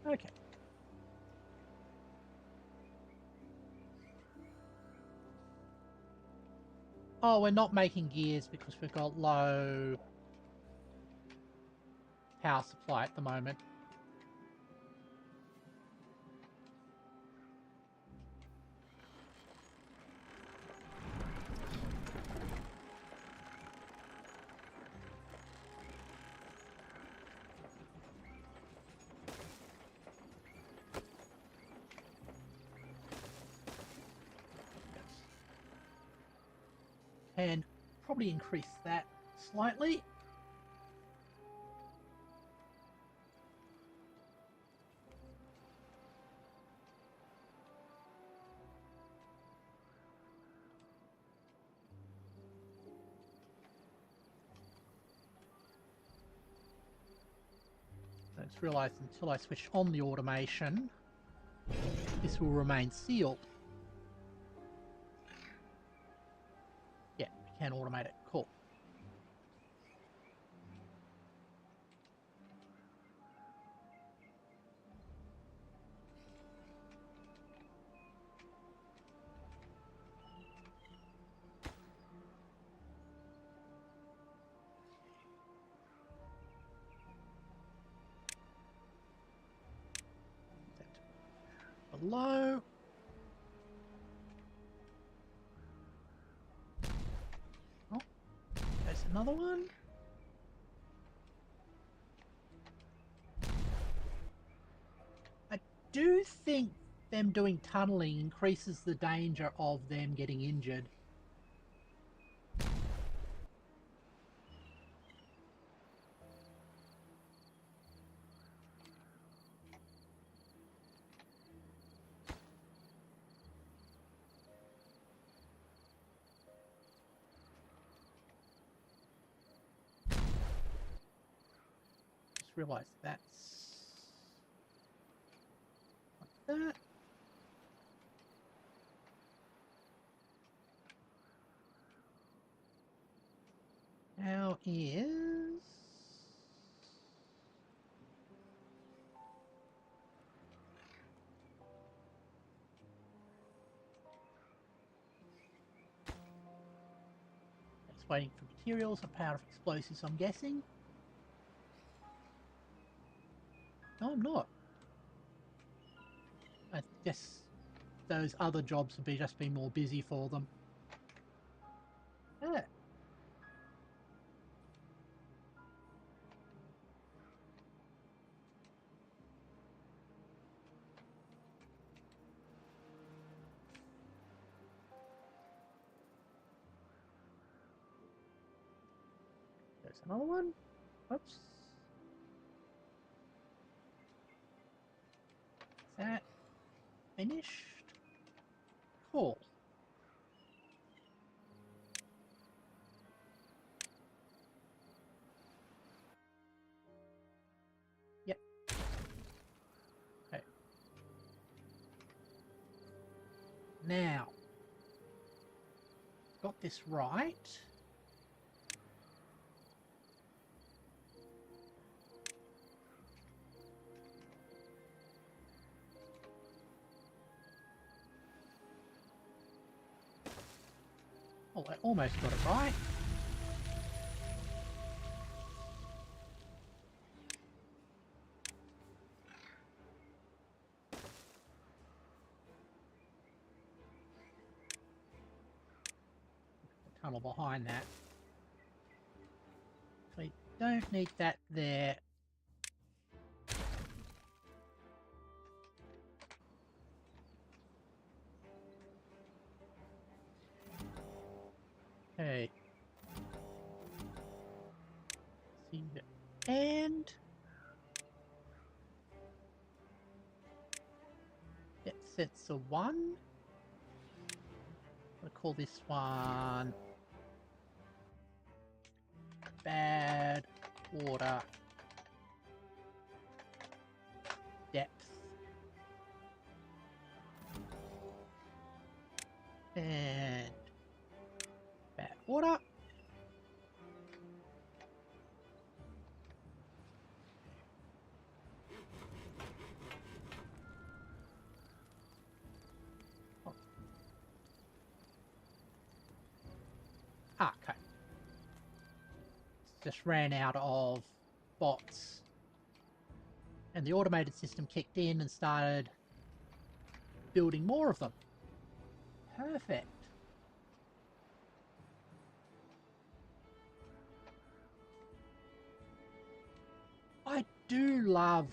Okay. Oh, we're not making gears because we've got low power supply at the moment. And probably increase that slightly. I just realised until I switch on the automation, this will remain sealed. Yeah, we can automate it. Cool. Below. Oh, there's another one. I do think them doing tunneling increases the danger of them getting injured. Just realised that's like that. Now is it's waiting for materials and power of explosives, I'm guessing. No, I'm not. I guess those other jobs would be just be more busy for them. Yeah. There's another one. Oops. Is that finished? Cool. Yep. Okay. Now, got this right. Oh, I almost got it right. The tunnel behind that. We don't need that there. Okay. See the end. It sets a 1. I'll call this one bad water depth. And bad water. Ah, okay. Just ran out of bots. And the automated system kicked in and started building more of them. Perfect. I do love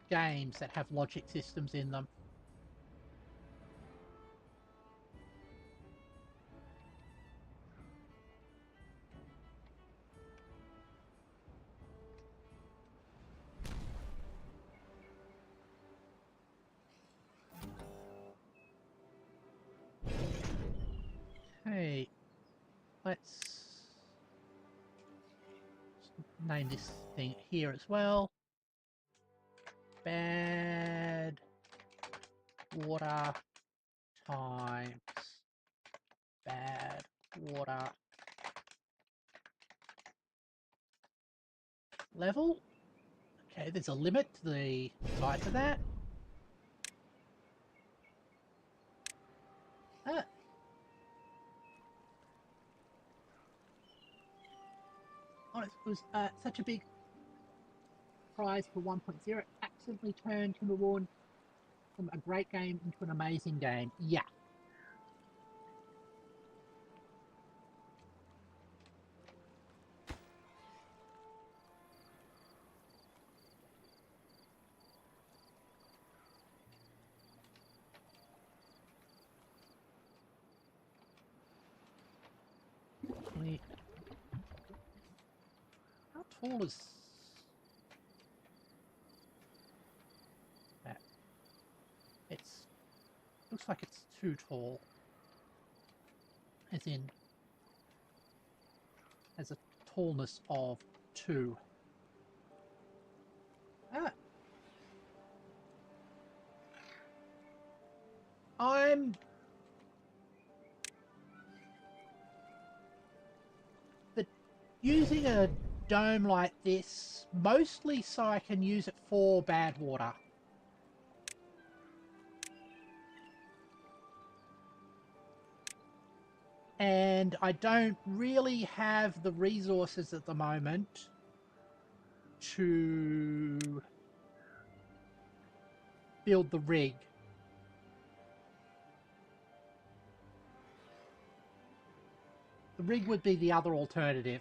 games that have logic systems in them. Hey, let's name this thing here as well. Bad water times bad water level. Okay, there's a limit to the size of that. Ah. Oh, it was such a big prize for 1.0. Accidentally turned Timberborn from a great game into an amazing game. Yeah. How tall is that? It's looks like it's too tall. As in, has a tallness of 2. Ah. I'm using a dome like this mostly so I can use it for bad water. And I don't really have the resources at the moment to build the rig. The rig would be the other alternative.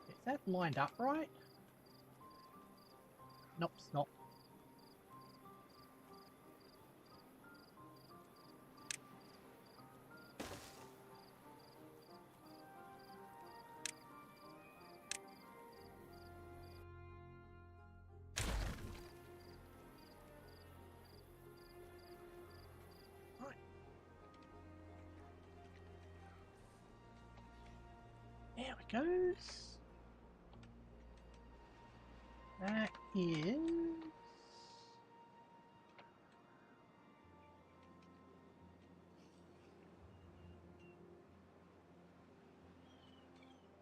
Is that lined up right? Nope, it's not. Right. There it goes. That is...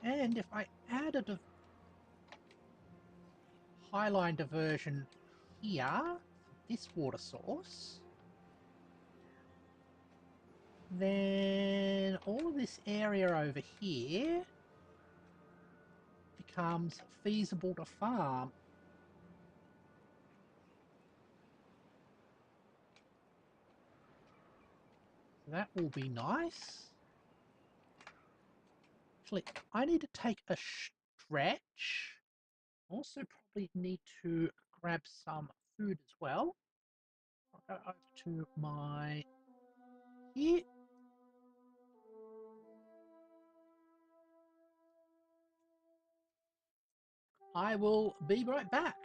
And if I added a highline diversion here, this water source, then all of this area over here becomes feasible to farm. So that will be nice. Actually, I need to take a stretch. Also probably need to grab some food as well. I'll go over to my here. I will be right back.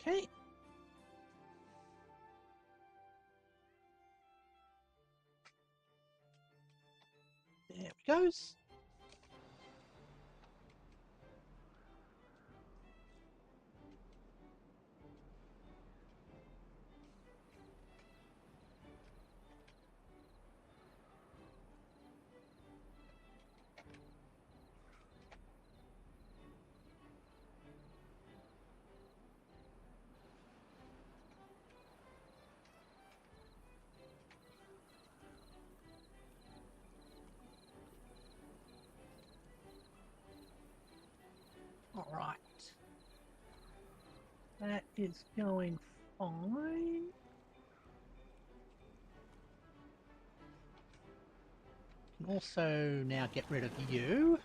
Okay. There it goes. All right. That is going fine. Can also now get rid of you.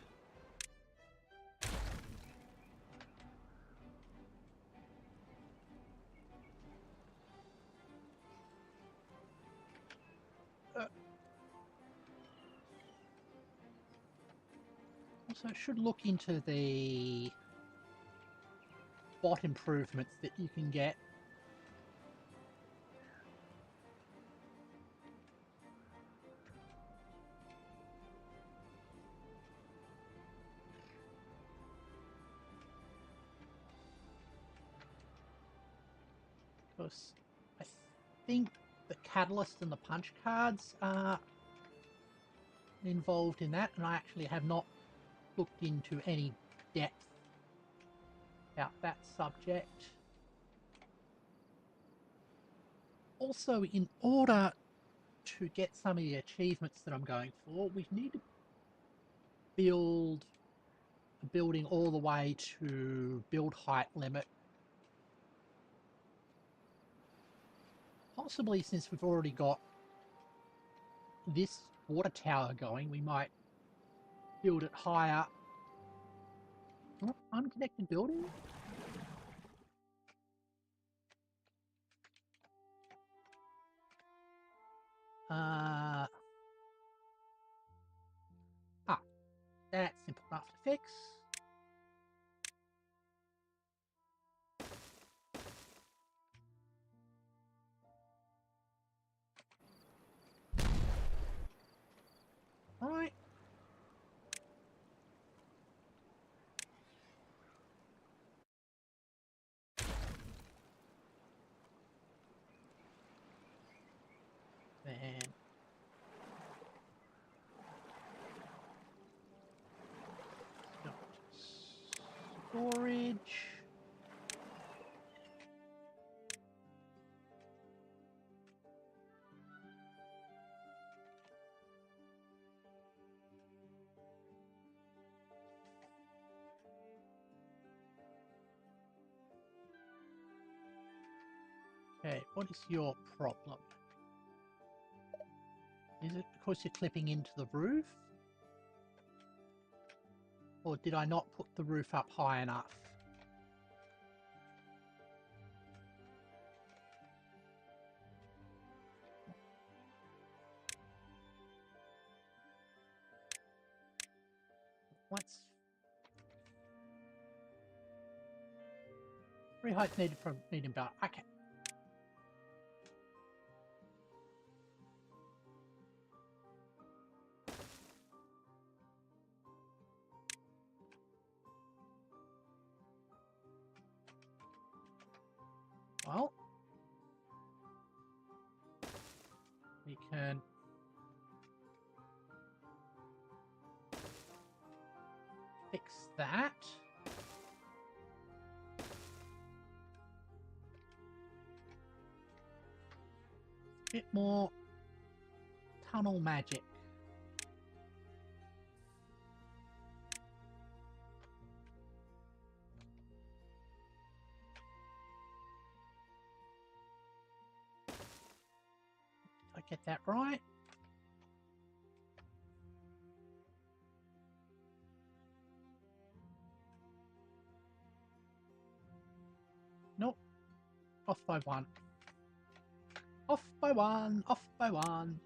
Also, should look into the bot improvements that you can get. Because I think the catalyst and the punch cards are involved in that, and I actually have not looked into any depth about that subject. Also, in order to get some of the achievements that I'm going for, we need to build a building all the way to build height limit. Possibly, since we've already got this water tower going, we might build it higher. Oh, unconnected building? That's simple enough to fix. Right. Then storage. Okay, what is your problem? Is it because you're clipping into the roof? Or did I not put the roof up high enough? What's... 3 heights needed from medium bar. Okay. Well, we can fix that. Bit more tunnel magic. Did I get that right? Nope. Off by 1. Off by 1. Off by 1.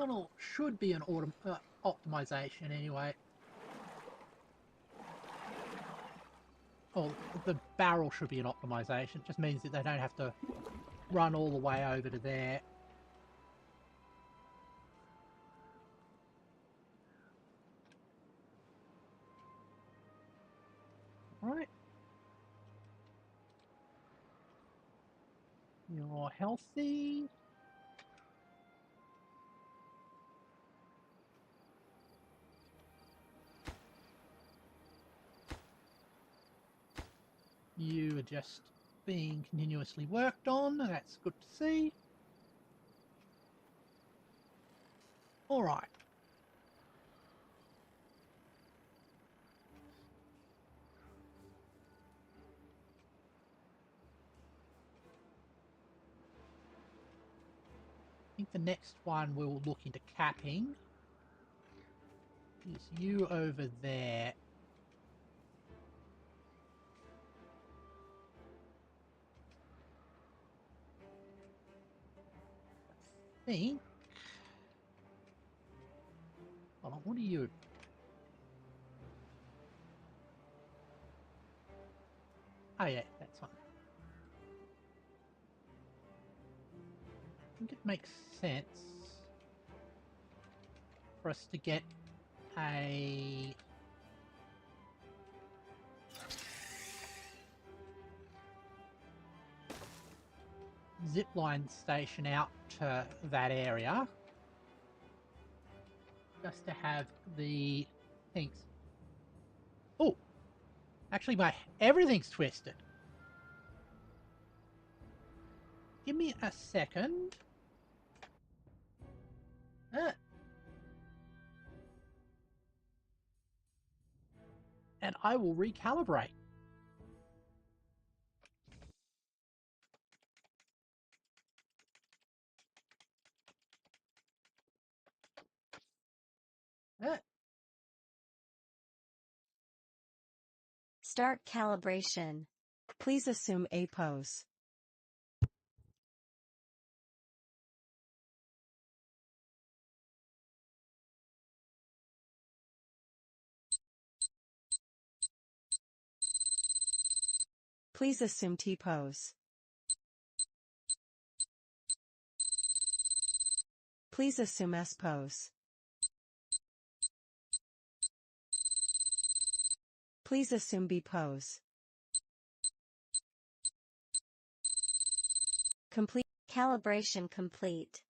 Tunnel should be an optimization anyway. Oh, the barrel should be an optimization. It just means that they don't have to run all the way over to there. Right. You're healthy. You are just being continuously worked on. That's good to see. All right. I think the next one we'll look into capping is you over there. I think. Hold on, what are you? Oh yeah, that's fine. I think it makes sense for us to get a zipline station out to that area just to have the things. Oh, actually everything's twisted. Give me a second. And I will recalibrate.
Start calibration. Please assume a pose. Please assume T pose. Please assume S pose. Please assume B pose. Complete. Calibration complete.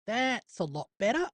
That's a lot better.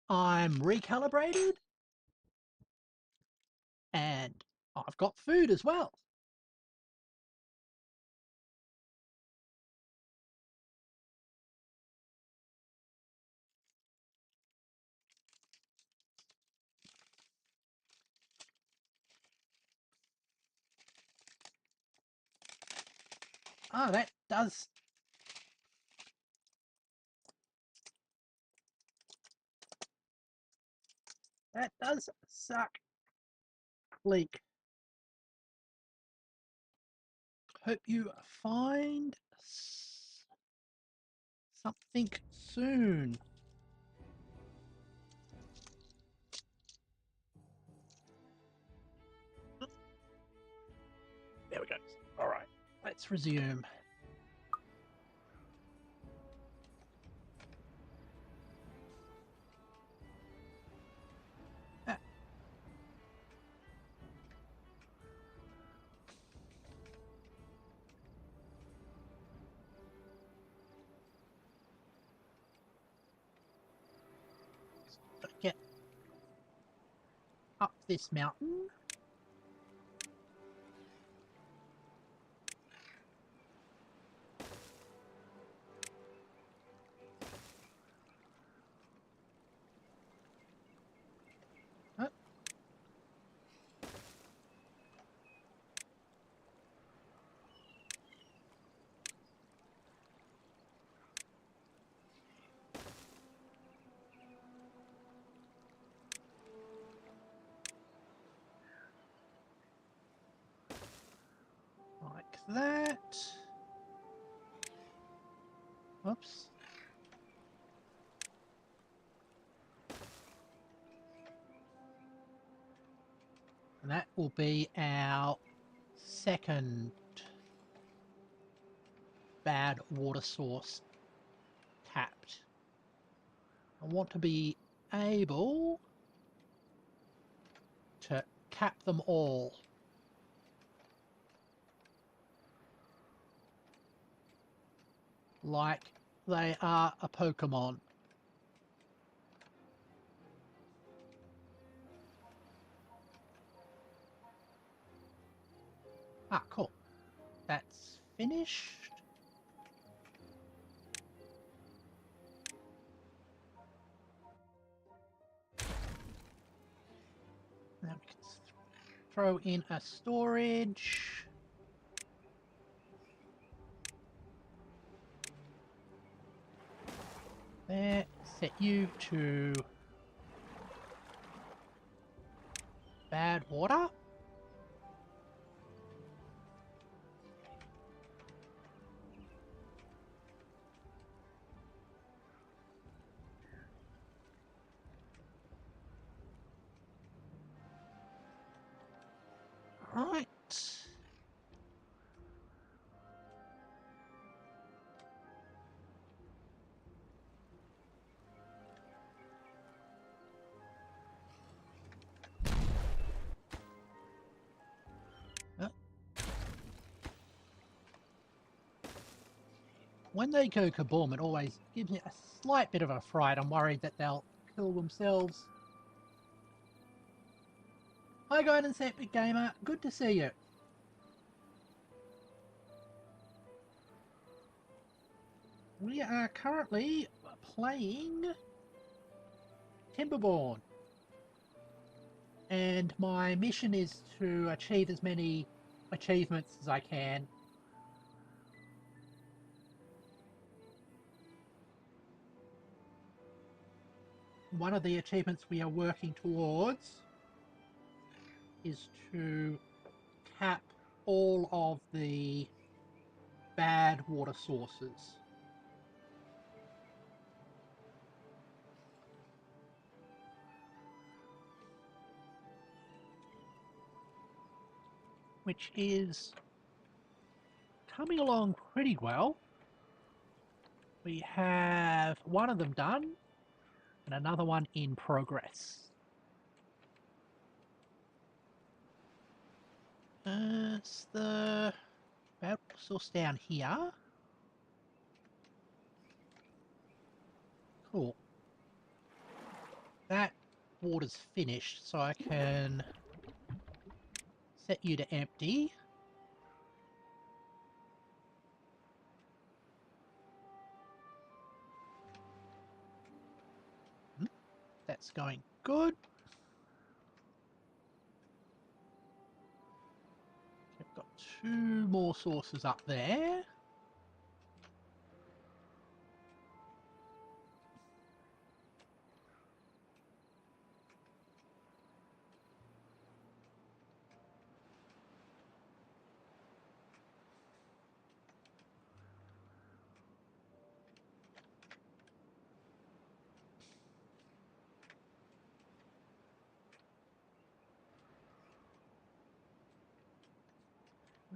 I'm recalibrated. And I've got food as well. Oh, that does suck. Leak. hope you find something soon. There we go. All right, let's resume. Ah. Get up this mountain. Oh. Like that. Oops. And that will be our second bad water source tapped. I want to be able to cap them all. Like they are a Pokemon. Ah, cool. That's finished. Now we can throw in a storage. There, set you to bad water. Right. When they go kaboom, it always gives me a slight bit of a fright. I'm worried that they'll kill themselves. Hi, Guidance Epic Gamer. Good to see you. We are currently playing Timberborn. And my mission is to achieve as many achievements as I can. One of the achievements we are working towards is to cap all of the bad water sources. Which is coming along pretty well. We have one of them done and another one in progress. It's the bad source down here. Cool. That water's finished, so I can set you to empty. That's going good. I've got two more sources up there.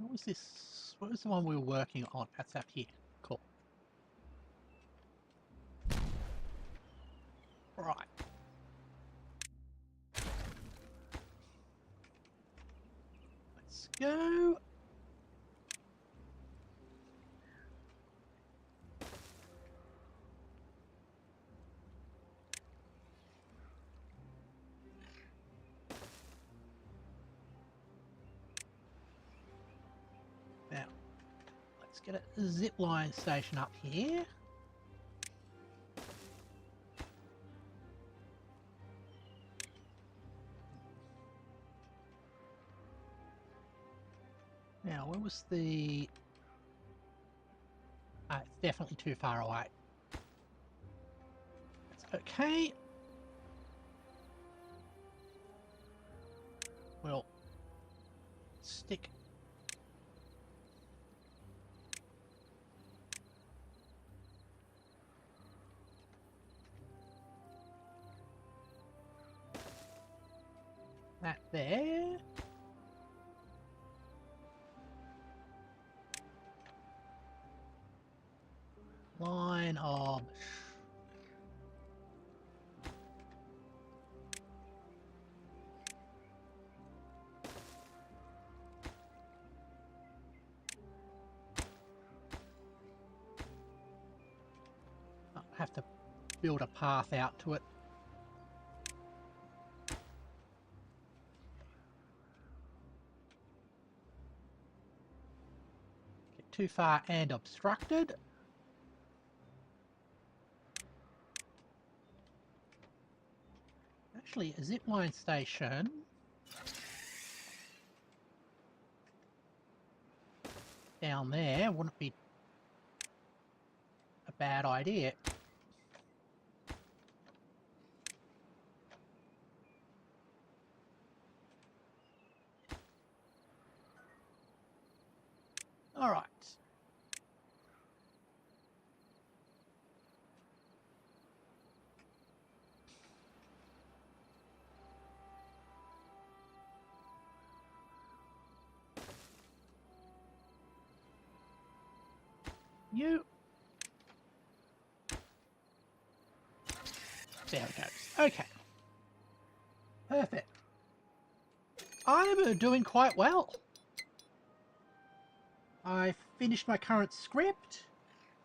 What was this? What was the one we were working on? That's up here. Cool. Right. Let's go. Now, let's get a zip line station up here. Now, where was the... it's definitely too far away. That's okay. We'll stick that there. Line of... I'll have to build a path out to it. Get too far and obstructed. Actually, a zipline station down there wouldn't be a bad idea. All right. You. There it goes. Okay. Perfect. I'm doing quite well. I finished my current script,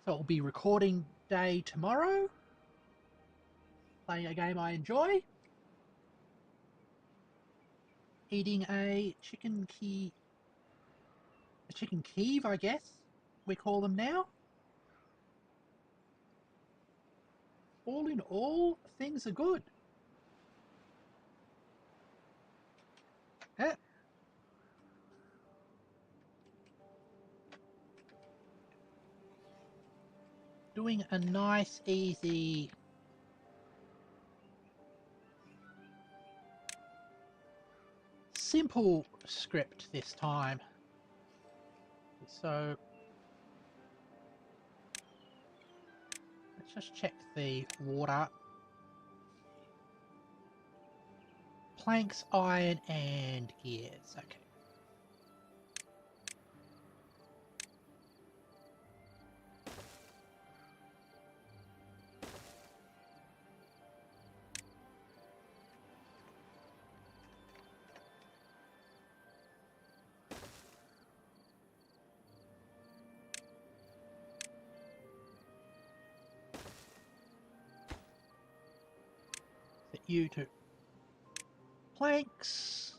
so it'll be recording day tomorrow. Playing a game I enjoy. Eating a chicken Kiev, I guess we call them now. All in all, things are good. Yeah. Doing a nice, easy simple script this time. So let's just check the water. Planks, iron, and gears. Okay. Set you to planks.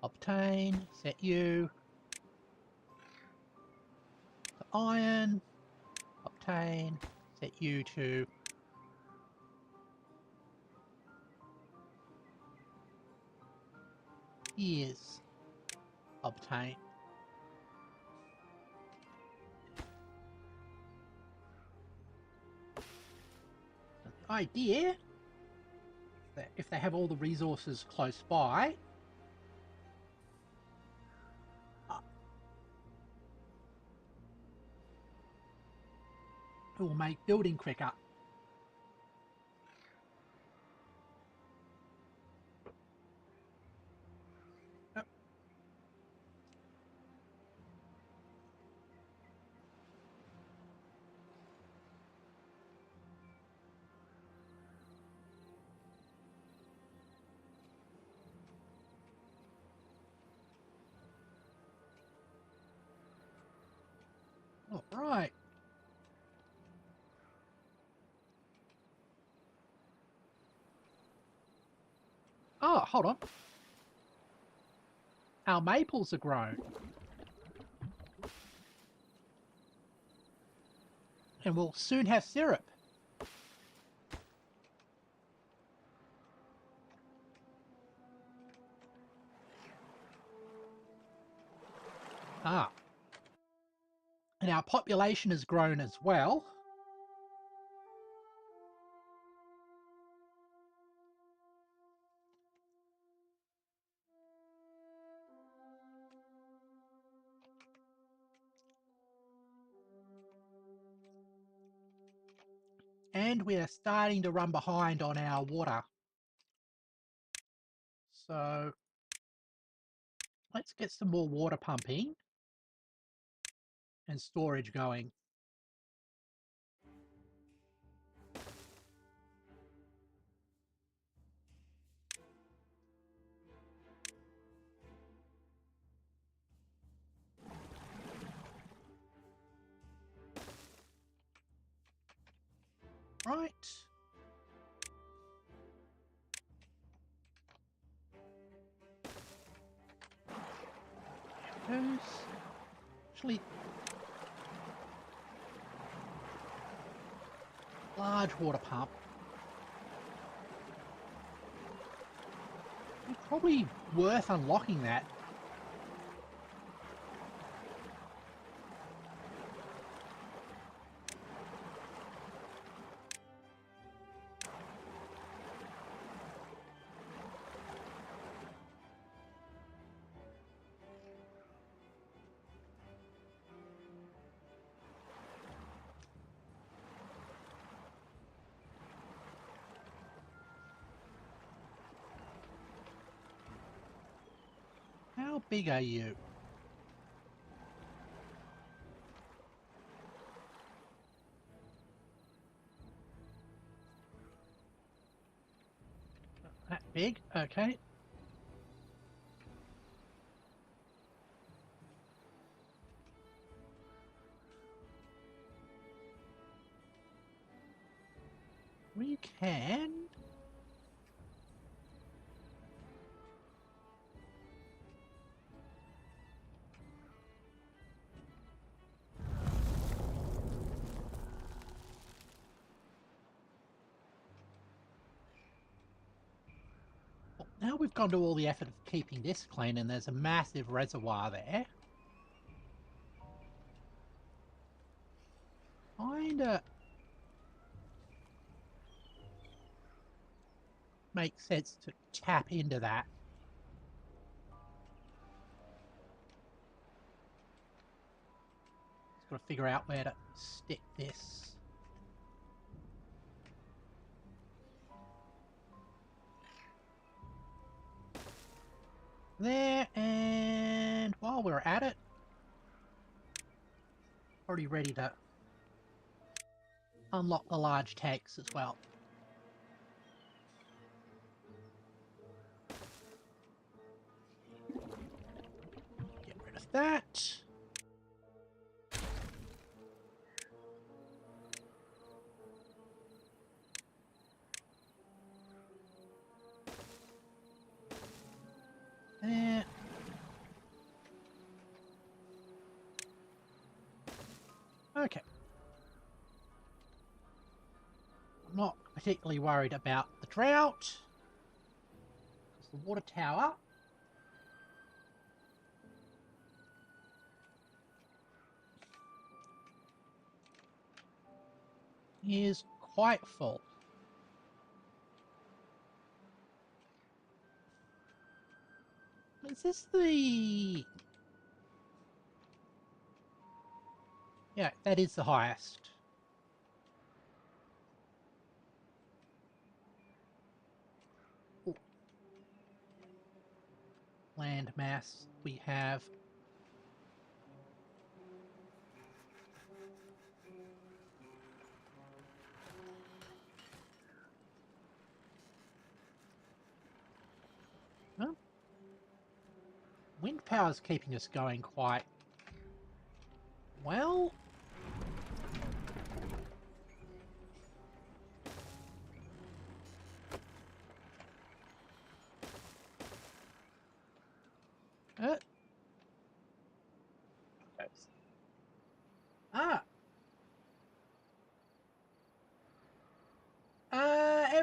Obtain. Set you to iron. Obtain. Set you to gears. Obtain. The idea that if they have all the resources close by, it will make building quicker. All right. Oh, hold on. Our maples are grown. And we'll soon have syrup. Ah. And our population has grown as well. And we are starting to run behind on our water. So let's get some more water pumping and storage going. Right. Goes. Actually, large water pump. It's probably worth unlocking that. How big are you? That big? Okay. We can... Well, now we've gone to all the effort of keeping this clean and there's a massive reservoir there. Kinda makes sense to tap into that. Just got to figure out where to stick this. There, and while we're at it, already ready to unlock the large tanks as well. Get rid of that. There. Okay. I'm not particularly worried about the drought. Because the water tower is quite full. Is this the... Yeah, that is the highest. Ooh. Land mass we have. Well, wind power is keeping us going quite well.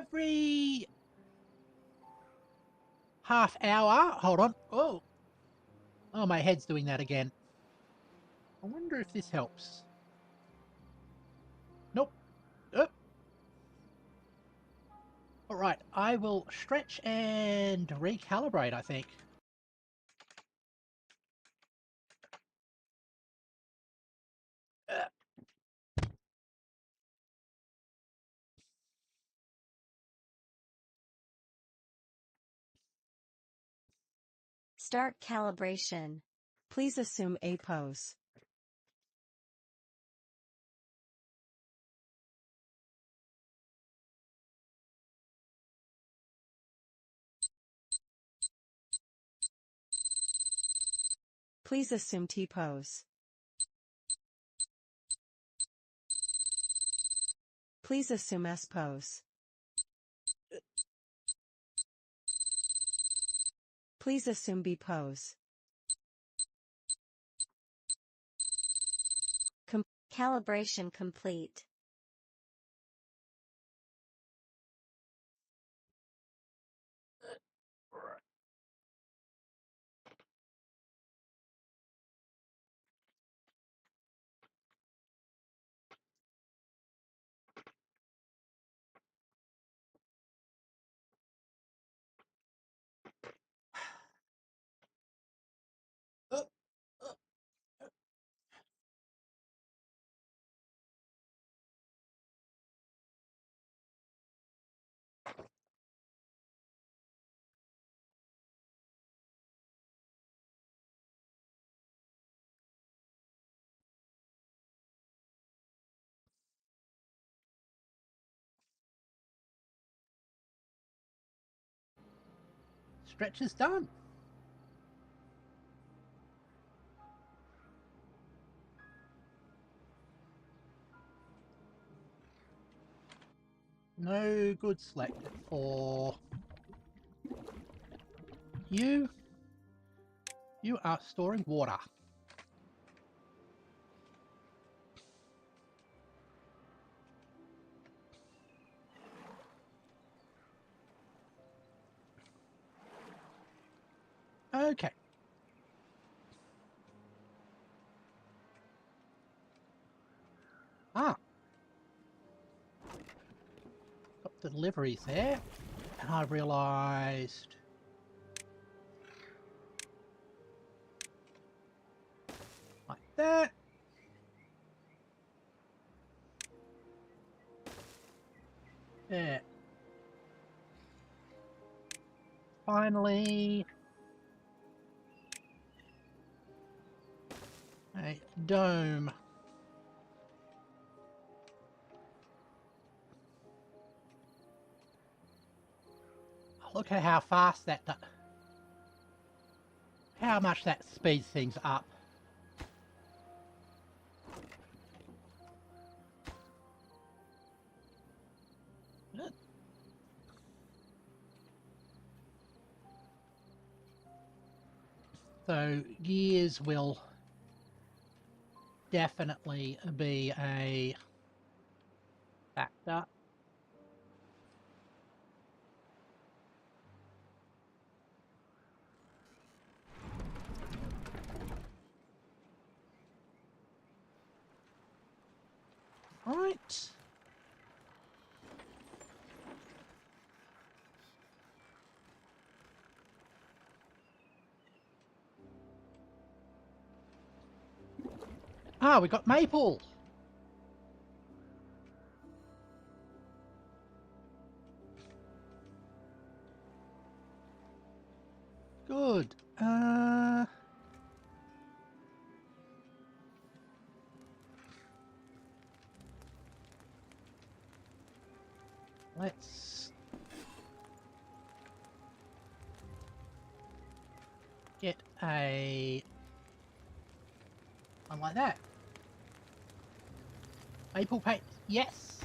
every half hour. Hold on. Oh, my head's doing that again. I wonder if this helps. Nope. Oh. All right, I will stretch and recalibrate, I think.
Start calibration. Please assume a pose. Please assume T pose. Please assume S pose. Please assume B pose. Calibration complete.
Stretch is done. No good selected for you. You are storing water. Okay. Ah. Got the deliveries there. And I realised... like that. There. Finally... a dome. Look at how fast that... how much that speeds things up. So gears will definitely be a factor. Right. Ah, we got maple. Good. Let's get a one like that. Maple paint. Yes.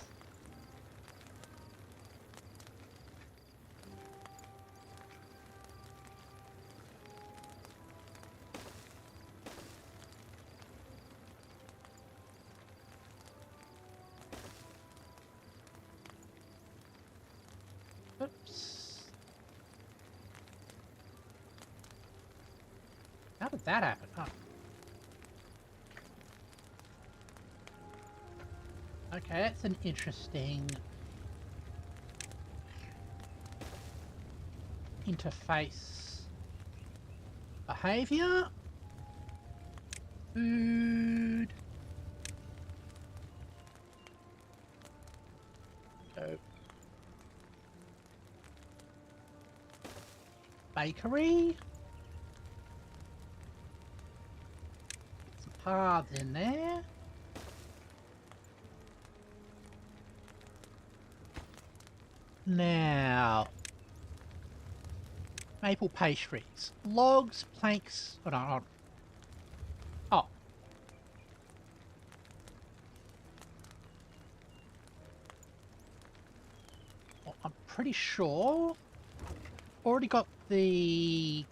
How did that happen? Oh. Okay, that's an interesting interface behavior. Food. Go. Bakery. Some paths in there. Now, maple pastries. Logs, planks. Oh, no. Oh. Well, I'm pretty sure. Already got the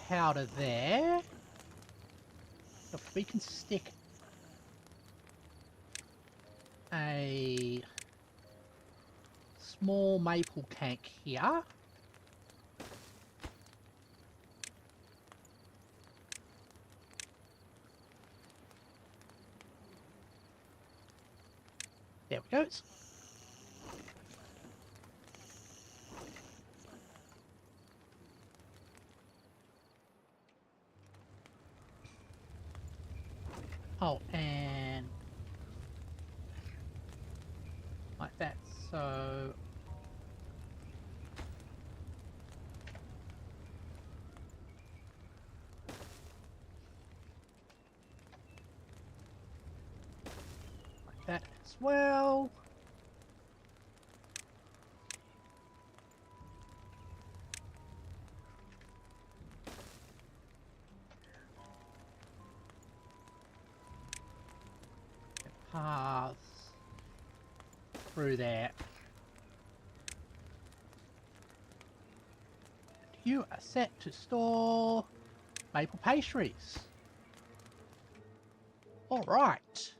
powder there. So if we can stick a small maple tank here. There we go. Oh, and like that, so like that as well. Paths through there. You are set to store maple pastries. All right.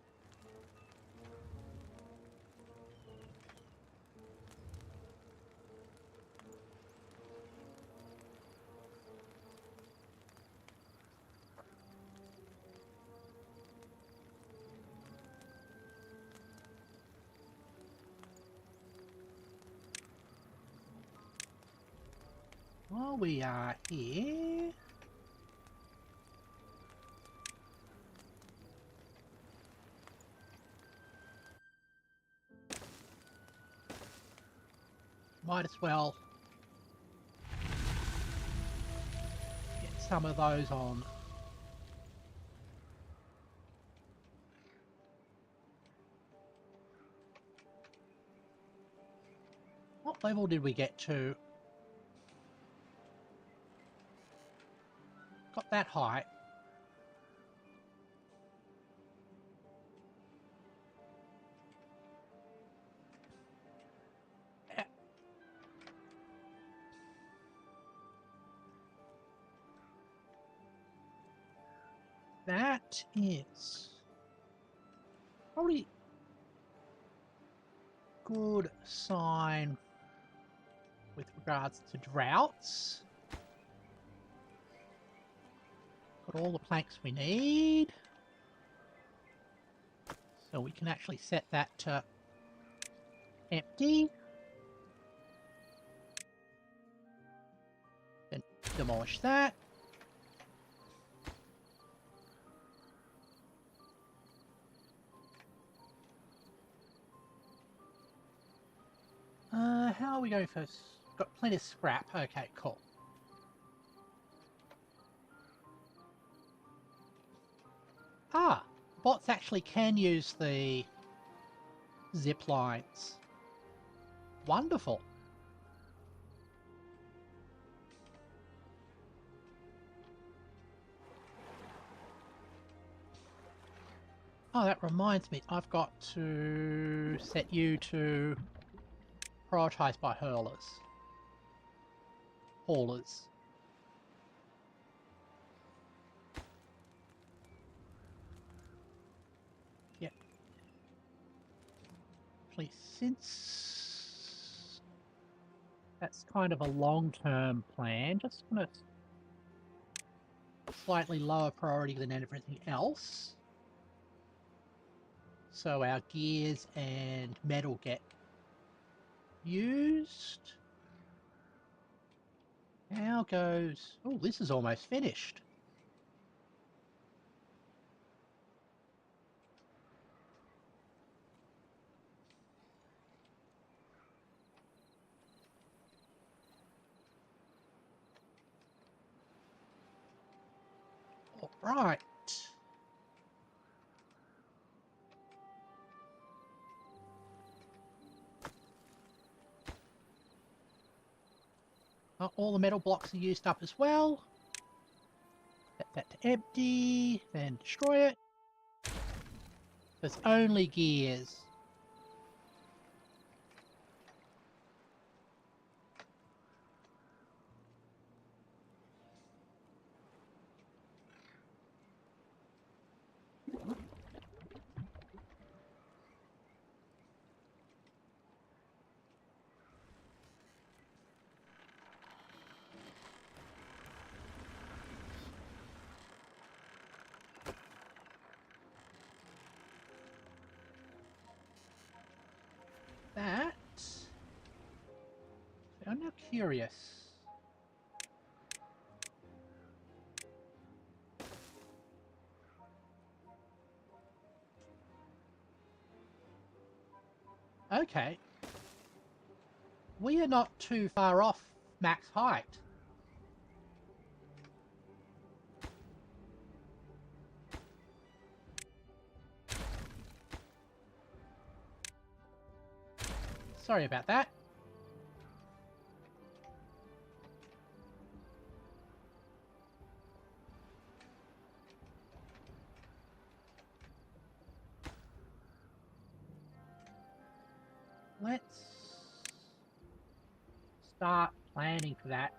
While we are here, might as well get some of those on. What level did we get to? Got that high. That is probably a good sign with regards to droughts. Got all the planks we need. So we can actually set that to empty. Then demolish that. How are we going first? Got plenty of scrap. Okay, cool. Ah, bots actually can use the zip lines. Wonderful. Oh, that reminds me, I've got to set you to prioritize by haulers. Yep. Actually, since that's kind of a long-term plan, just gonna slightly lower priority than everything else. So our gears and metal get used. Now goes... Oh, this is almost finished. All right. All the metal blocks are used up as well. Set that to empty, then destroy it. There's only gears. That... I'm now curious. Okay. We are not too far off max height. Sorry about that. Let's start planning for that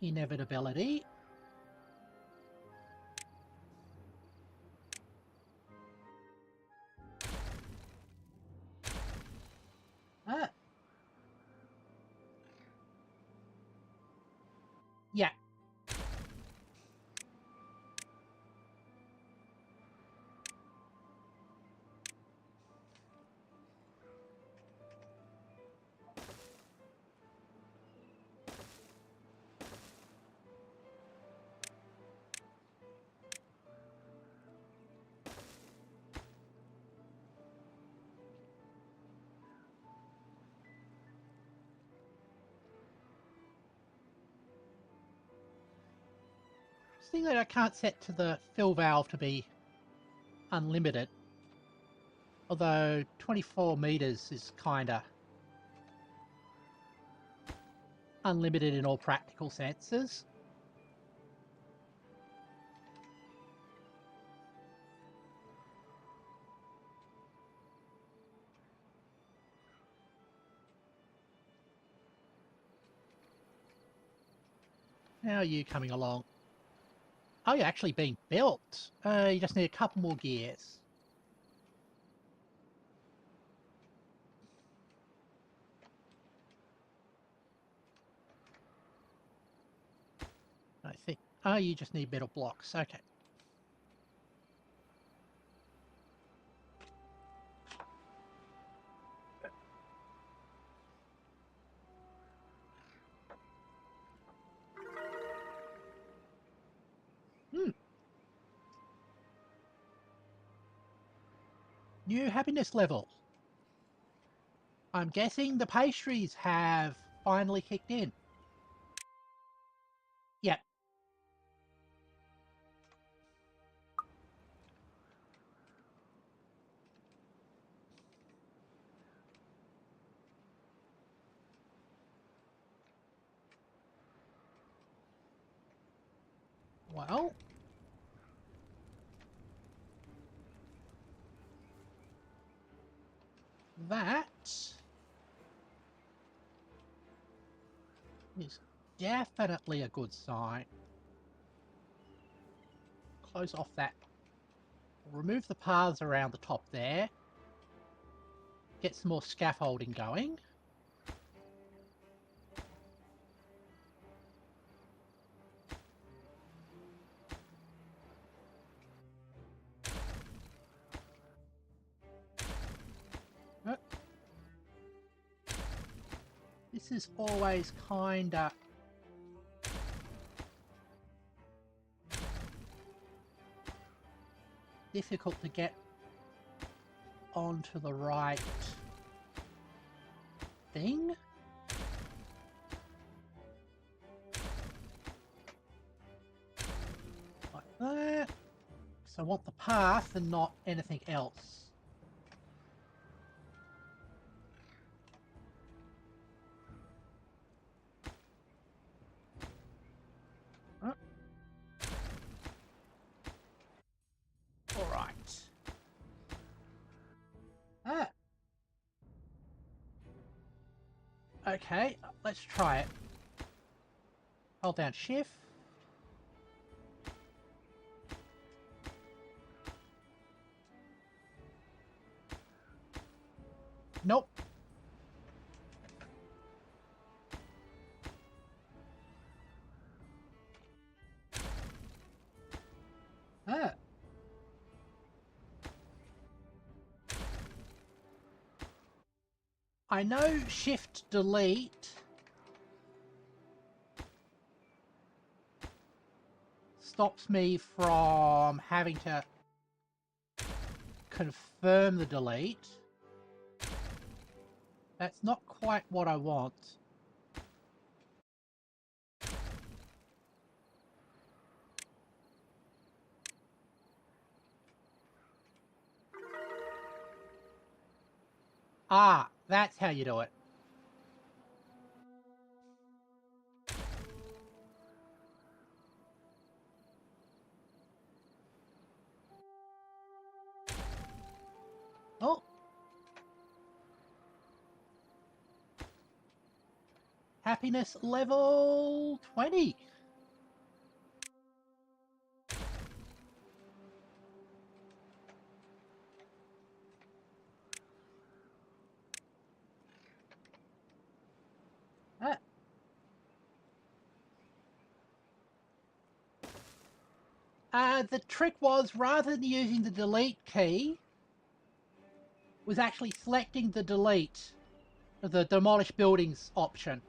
inevitability. Ah. Yeah. Thing that I can't set to the fill valve to be unlimited. Although 24 meters is kinda unlimited in all practical senses. How are you coming along? Oh, you're actually being built. You just need a couple more gears. I think... Oh, you just need metal blocks. Okay. Hmm. New happiness level. I'm guessing the pastries have finally kicked in. Yep. Well... that... is definitely a good sign. Close off that. Remove the paths around the top there. Get some more scaffolding going. This is always kinda difficult to get onto the right thing. Like that. So I want the path and not anything else. Alright. Ah. Okay, let's try it. Hold down shift. Nope. Ah. I know shift delete stops me from having to confirm the delete. That's not quite what I want. Ah, that's how you do it. Oh. Happiness level 20. The trick was, rather than using the delete key, was actually selecting the delete, the demolish buildings option.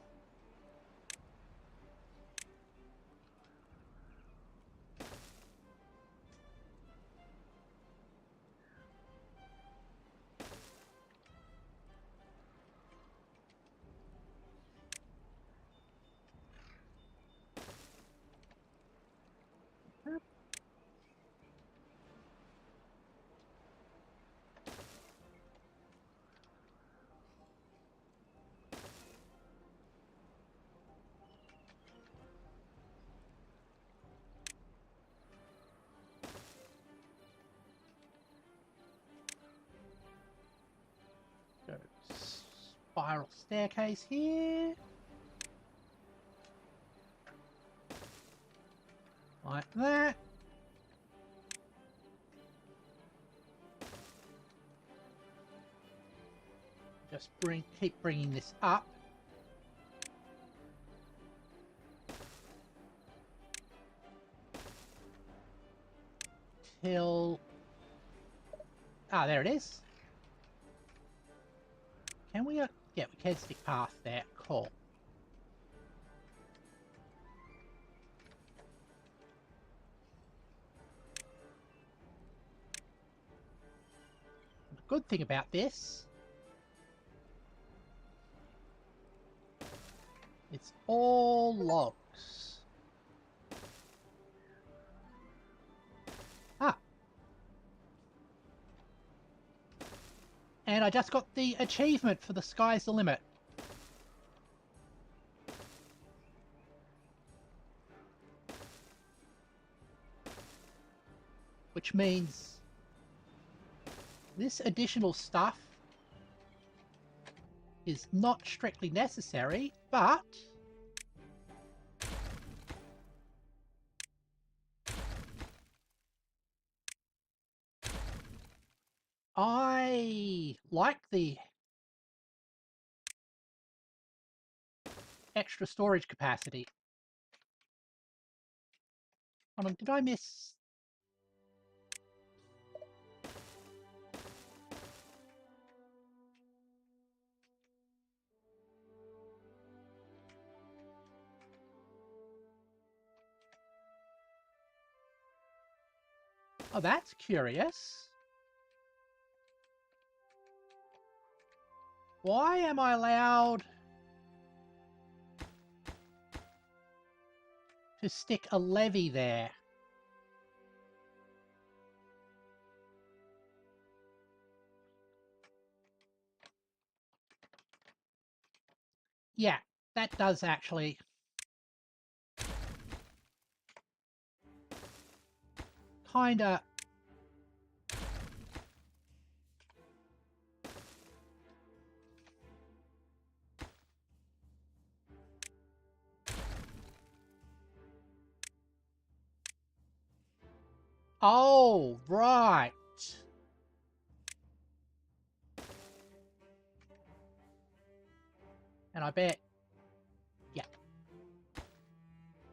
Go spiral staircase here. Like that. Just keep bringing this up. Till... Ah, there it is. Can we... yeah, we can stick past there. Cool. The good thing about this... it's all logs. Ah. And I just got the achievement for the sky's the limit. Which means this additional stuff is not strictly necessary, but I like the extra storage capacity. Hold on, did I miss... Oh, that's curious. Why am I allowed to stick a levee there? Yeah, that does actually kinda... Oh, right. And I bet... Yeah.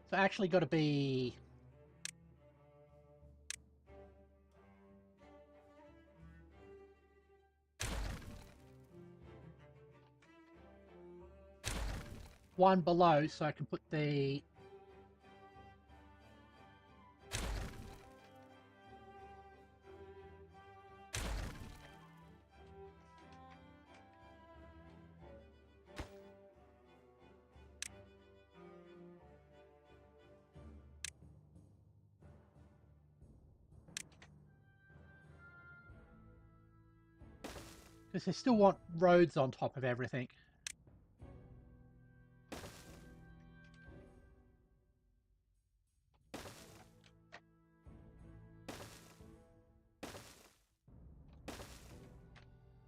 So actually got to be... one below, so I can put the... Because I still want roads on top of everything.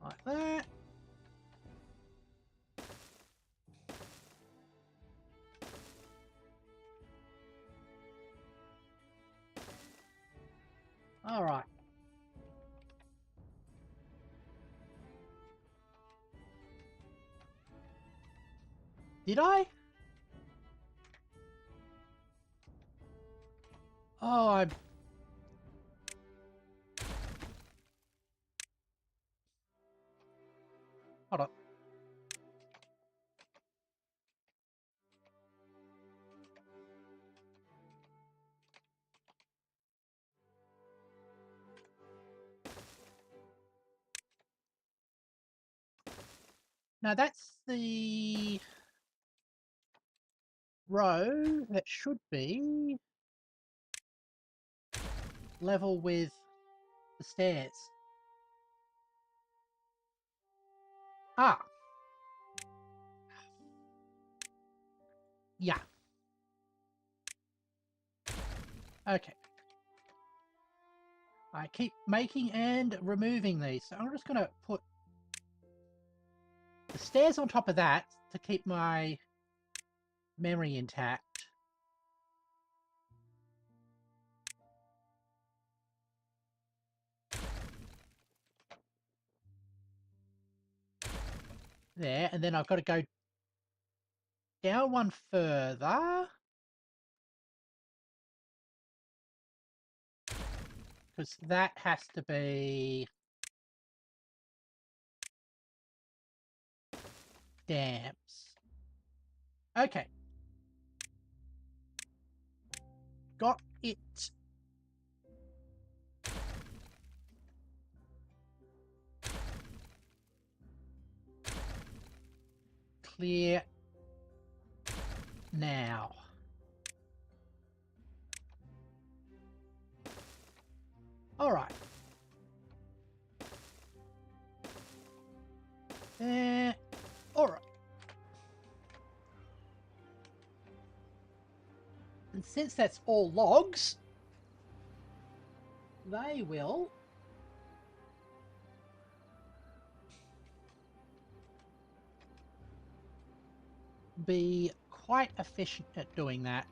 Like that. Alright. Did I? Oh, I'm... Hold on. Now that's the row that should be level with the stairs. Ah. Yeah. Okay. I keep making and removing these. So I'm just going to put the stairs on top of that to keep my memory intact. There, and then I've got to go down one further. Because that has to be dams. Okay. Got it. Clear now. Alright. Alright. And since that's all logs, they will be quite efficient at doing that.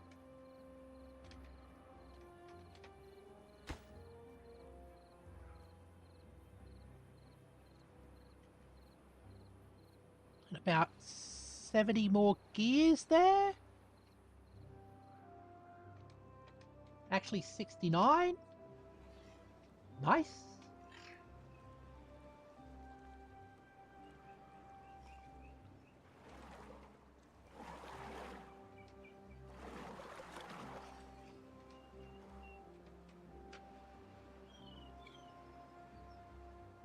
And about 70 more gears there. Actually 69. Nice.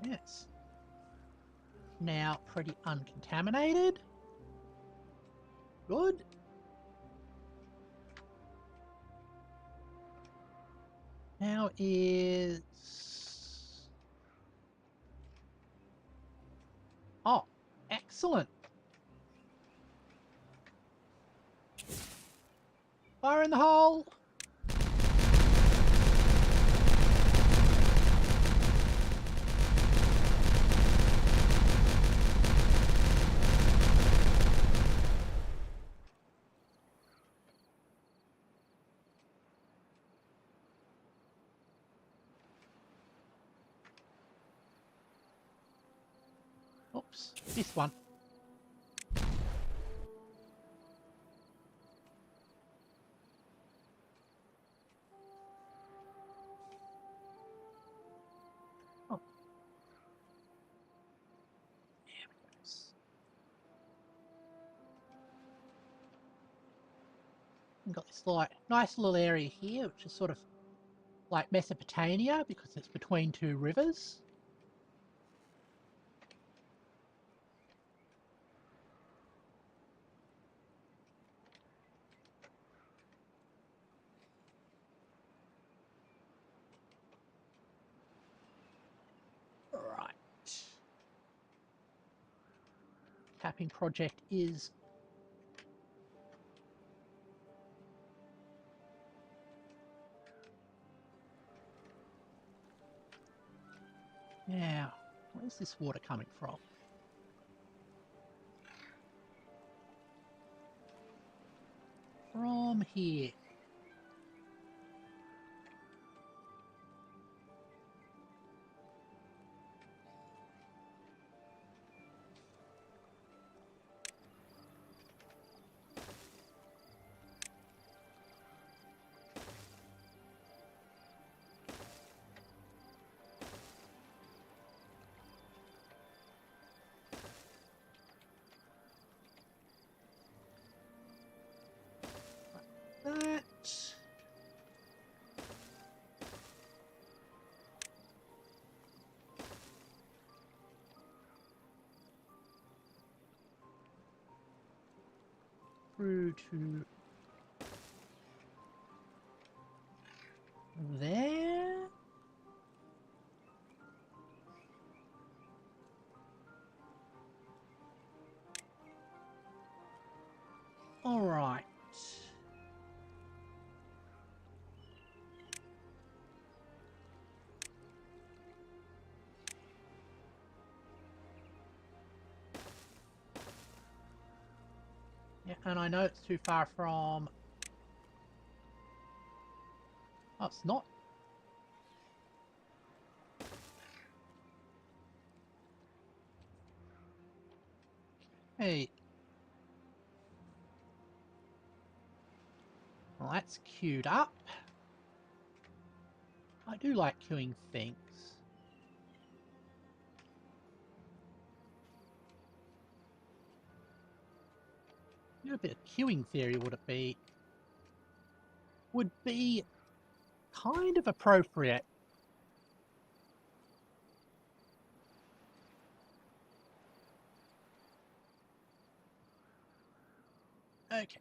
Yes. Now pretty uncontaminated. Good. Now is... Oh, excellent. Fire in the hole. Oops, this one. Oh. There we go. We've got this like nice little area here, which is sort of like Mesopotamia because it's between two rivers. Right. Capping project is now. Where's this water coming from? From here. That. Through to there. All right. Yeah, and I know it's too far from... Oh, it's not. Hey. Well, that's queued up. I do like queuing things. You know, a bit of queuing theory would it be? Would be kind of appropriate. Okay.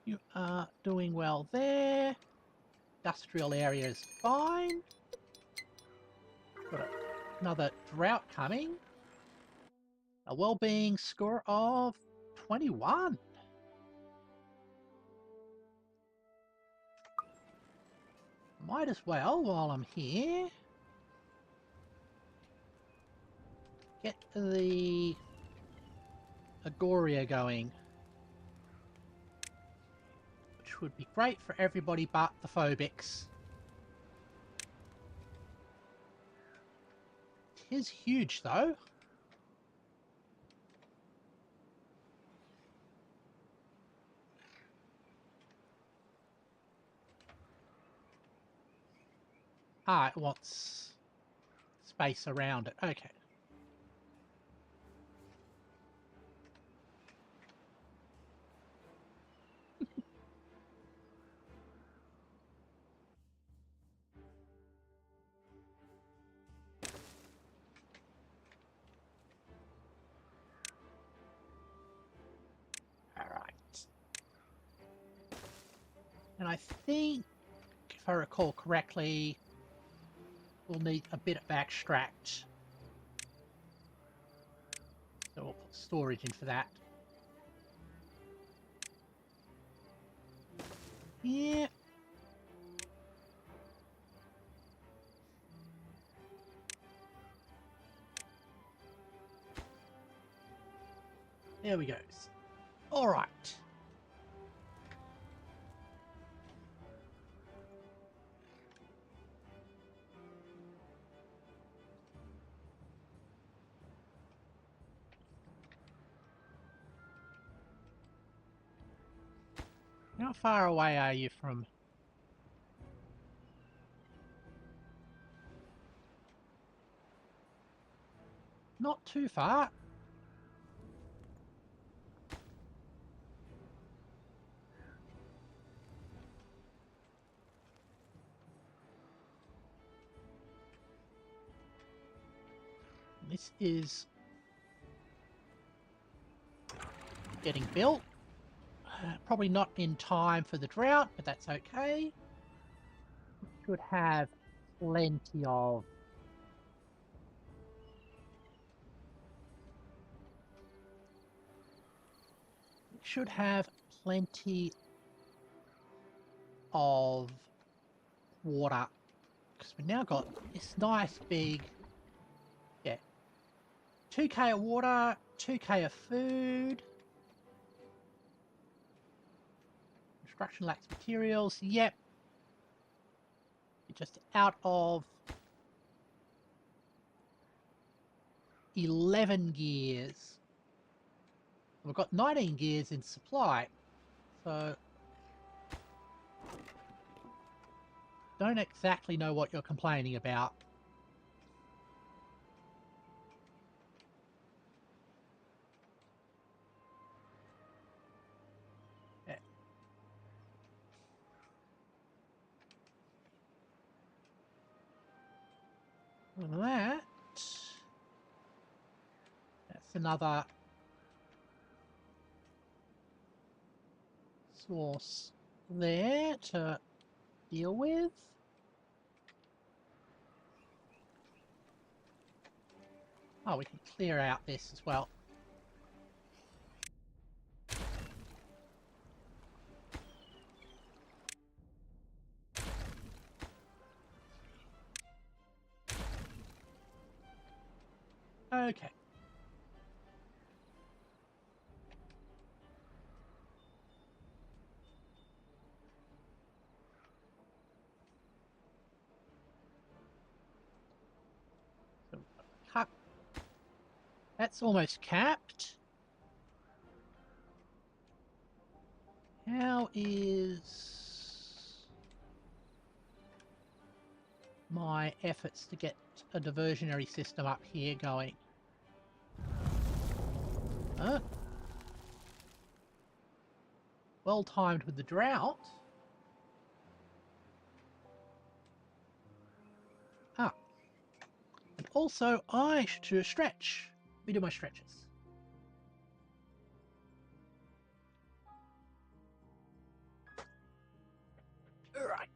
You are doing well there. Industrial area is fine. Got another drought coming. A well-being score of 21. Might as well, while I'm here, get the Agoria going. Which would be great for everybody but the phobics. It is huge though. Ah, it wants space around it. Okay. And I think, if I recall correctly, we'll need a bit of extract. So we'll put storage in for that. Yeah. There we go. All right. How far away are you from... Not too far. This is getting built. Probably not in time for the drought, but that's okay. Should have plenty of... Should have plenty of water. Because we've now got this nice big... Yeah. 2k of water, 2k of food. Construction lacks materials. Yep. You're just out of 11 gears. We've got 19 gears in supply. So don't exactly know what you're complaining about. Yeah. That's another source there to deal with. Oh, we can clear out this as well. Okay. So cut. That's almost capped. How is my efforts to get a diversionary system up here going? Huh? Well timed with the drought. Ah. And also, I should do a stretch. Let me do my stretches. Alright.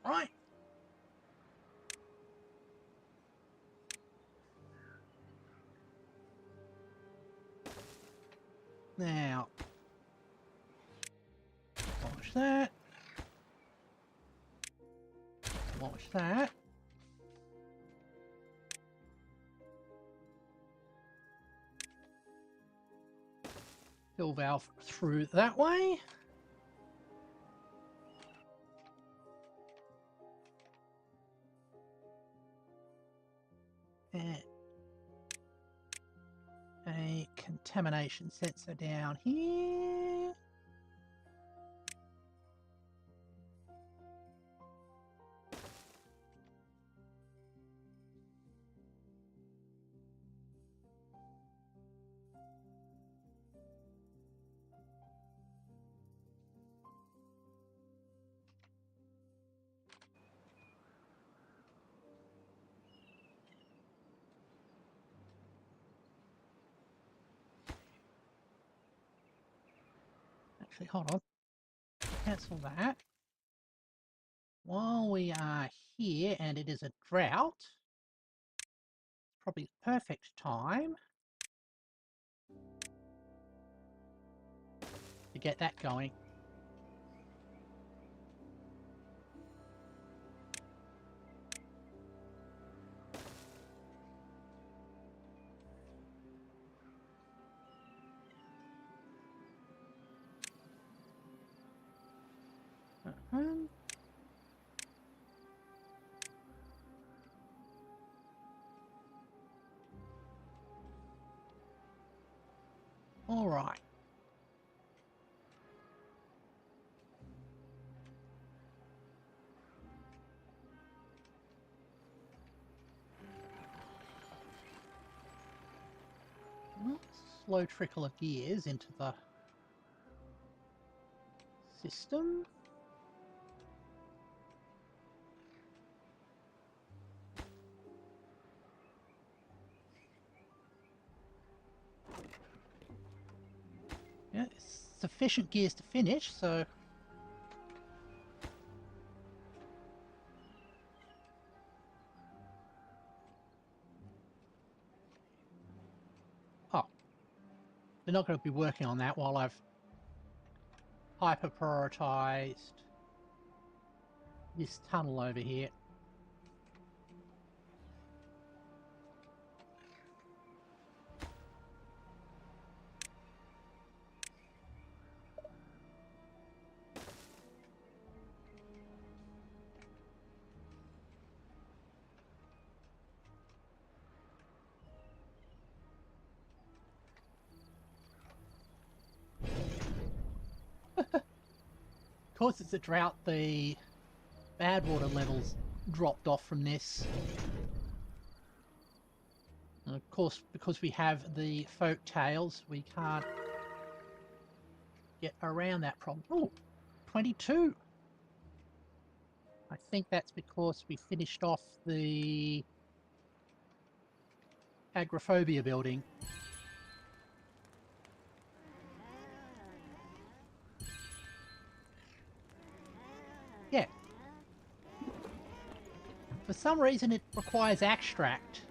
Right. Now, wash that. Wash that. Fill valve through that way. contamination sensor down here. Actually, hold on. Cancel that. While we are here and it is a drought, it's probably the perfect time to get that going. All right. Slow trickle of gears into the system. Yeah, sufficient gears to finish, so... Oh. They're not going to be working on that while I've hyper-prioritized this tunnel over here. Of course, it's a drought, the bad water levels dropped off from this. And of course, because we have the folk tails, we can't get around that problem. Oh, 22! I think that's because we finished off the agoraphobia building. Yeah. For some reason it requires extract.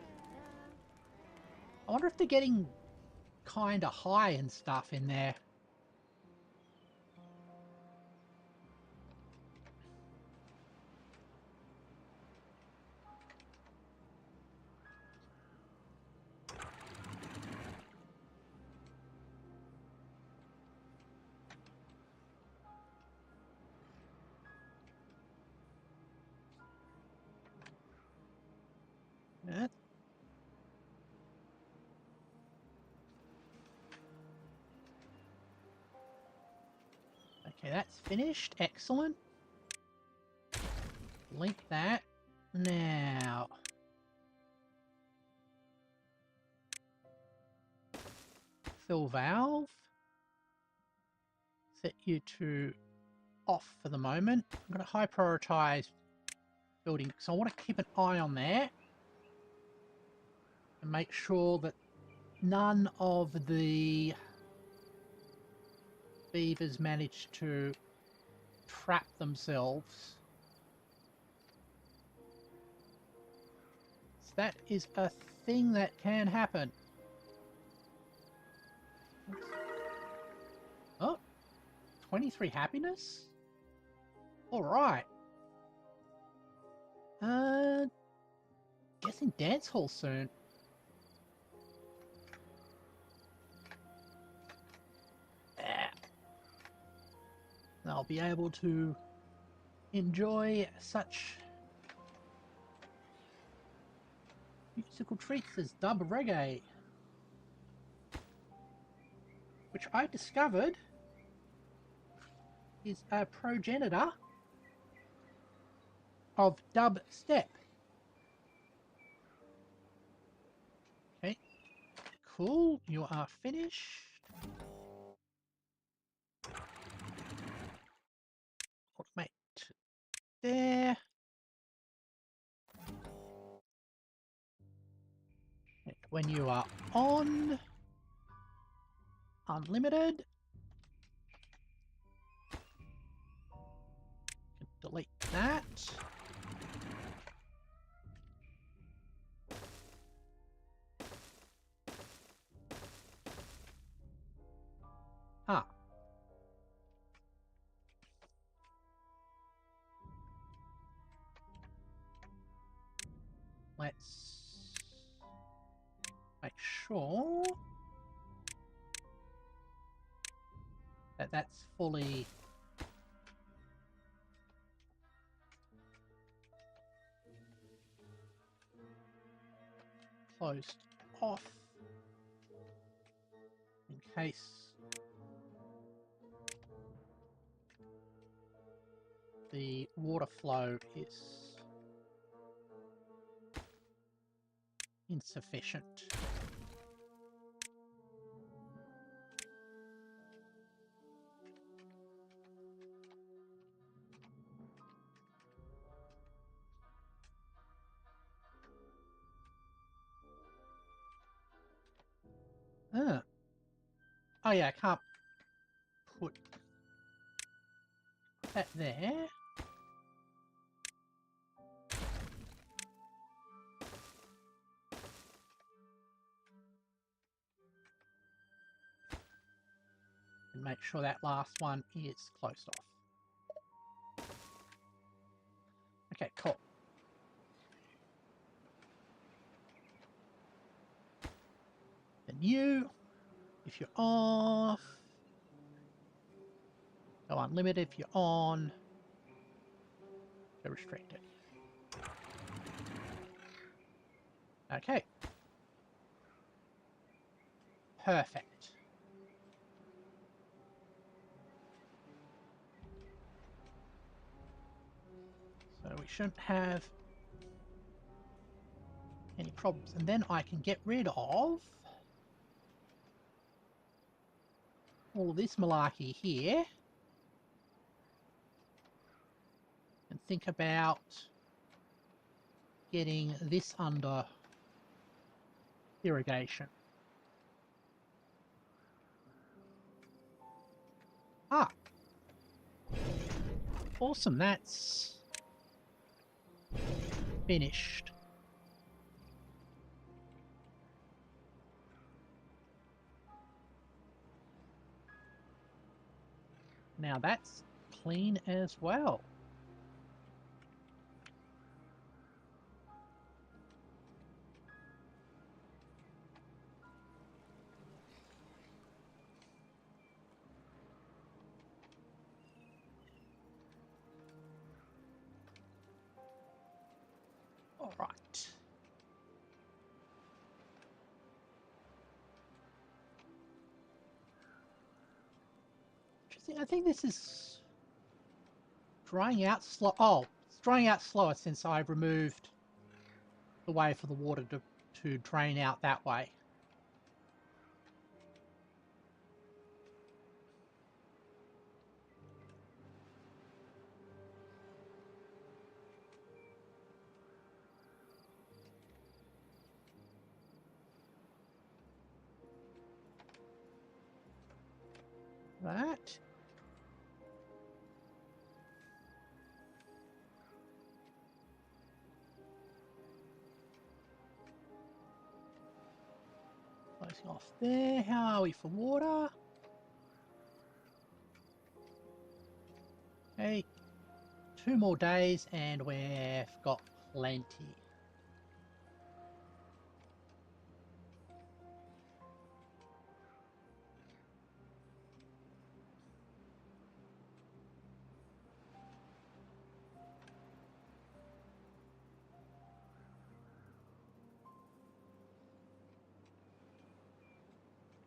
I wonder if they're getting kinda high and stuff in there. Yeah. Okay, that's finished. Excellent. Link that. Now... fill valve. Set you to off for the moment. I'm going to high prioritize building because I want to keep an eye on there and make sure that none of the beavers manage to trap themselves. So that is a thing that can happen. Oh, 23 happiness? Alright. Guessing dance hall soon. I'll be able to enjoy such musical treats as dub reggae. which I discovered is a progenitor of dubstep. Okay, cool. You are finished. Automate there. And when you are on unlimited, delete that. Ah. Let's make sure that that's fully closed off in case the water flow is insufficient. Oh yeah, I can't put that there. And make sure that last one is closed off. Okay, cool. Then you, if you're off, go unlimited. If you're on, go restricted. Okay. Perfect. So we shouldn't have any problems. And then I can get rid of all this malarkey here and think about getting this under irrigation. Ah, awesome, that's finished. Now that's clean as well. All right. I think this is drying out slow. Oh, it's drying out slower since I've removed the way for the water to drain out that way. That. Closing off there. How are we for water? Okay. 2 more days and we've got plenty.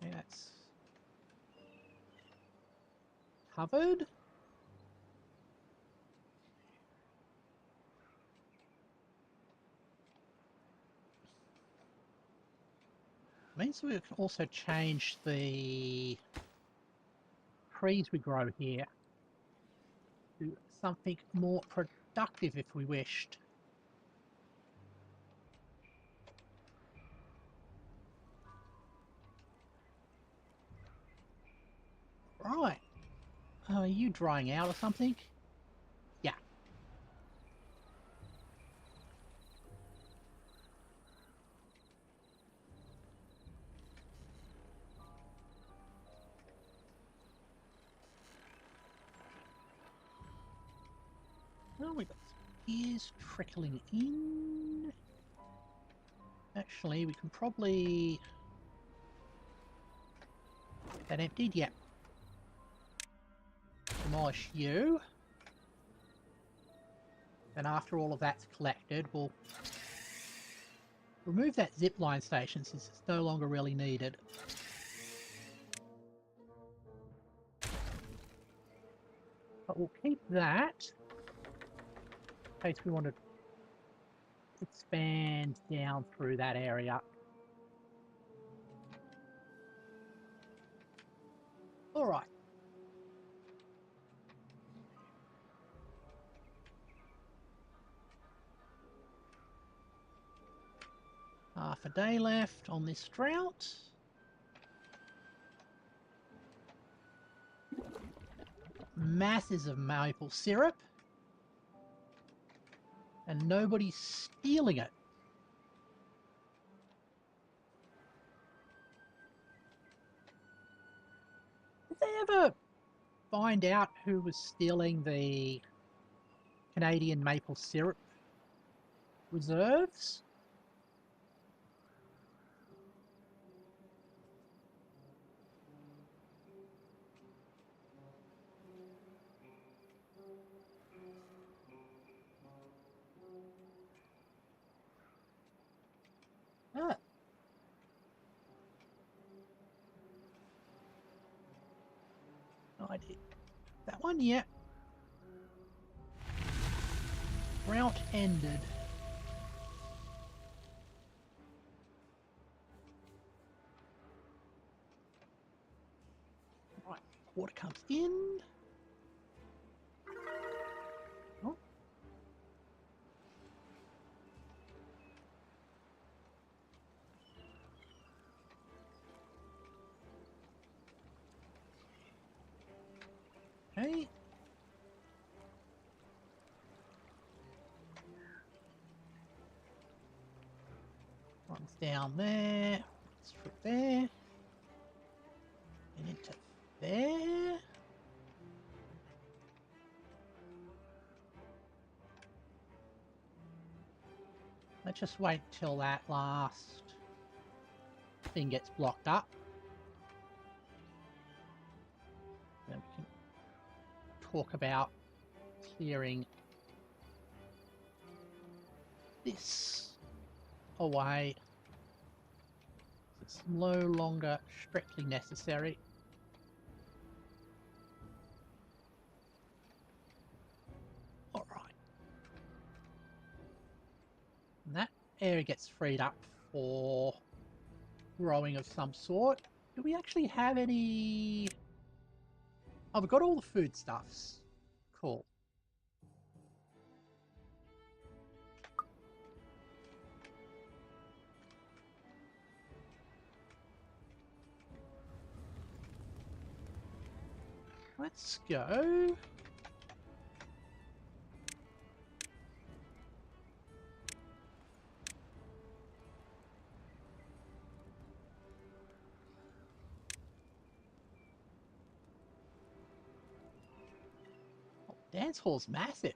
Okay, that's covered. Means we can also change the trees we grow here to something more productive if we wished. Right. Are you drying out or something? Yeah. Well, we got some gears trickling in. Actually, we can probably... That emptied? Yep. Demolish you. And after all of that's collected, we'll remove that zipline station since it's no longer really needed. But we'll keep that in case we want to expand down through that area. Alright. Half a day left on this drought. Masses of maple syrup. And nobody's stealing it. Did they ever find out who was stealing the Canadian maple syrup reserves? Ah. No idea. That one, yeah. Drought ended. Right, water comes in. Oh. Okay. One's down there. It's through there. And into there. Let's just wait till that last thing gets blocked up. Then we can talk about clearing this away. It's no longer strictly necessary. Alright. And that area gets freed up for growing of some sort. Do we actually have any... Oh, we've got all the foodstuffs. Cool. Let's go. Oh, dance hall's massive.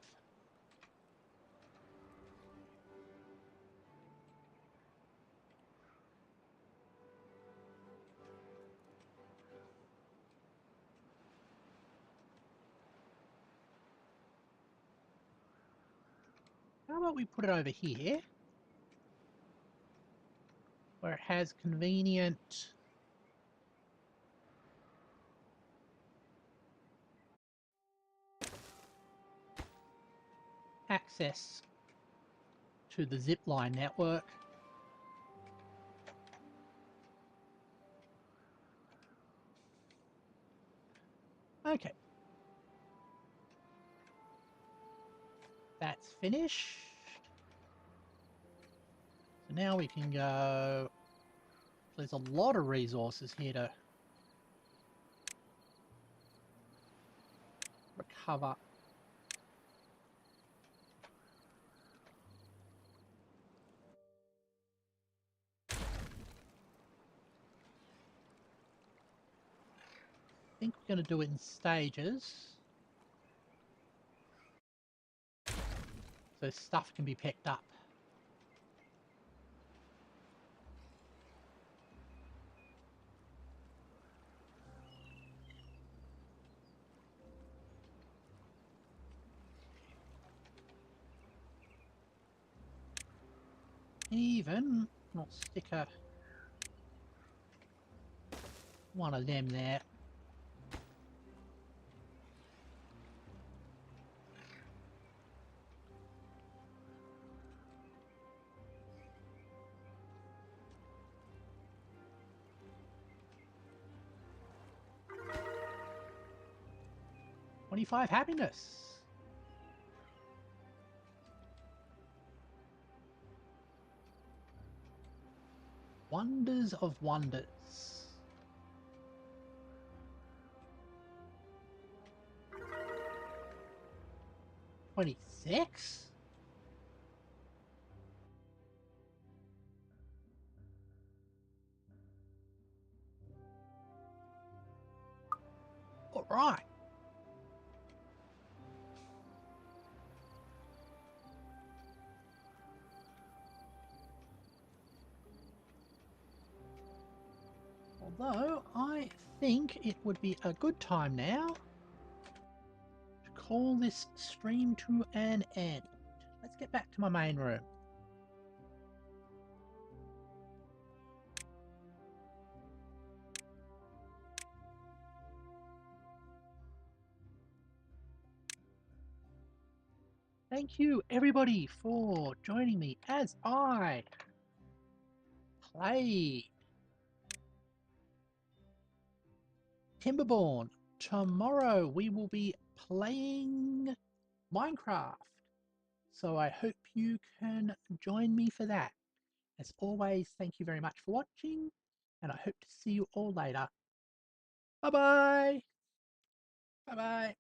How about we put it over here? Where it has convenient access to the zipline network. Okay. That's finished. So now we can go... There's a lot of resources here to recover. I think we're going to do it in stages, so stuff can be picked up. Even, I'll stick one of them there. $25 happiness. Wonders of wonders. 26? All right. Although, I think it would be a good time now to call this stream to an end. Let's get back to my main room. Thank you, everybody, for joining me as I play Timberborn. Tomorrow we will be playing Minecraft. So I hope you can join me for that. As always, thank you very much for watching, and I hope to see you all later. Bye-bye. Bye-bye.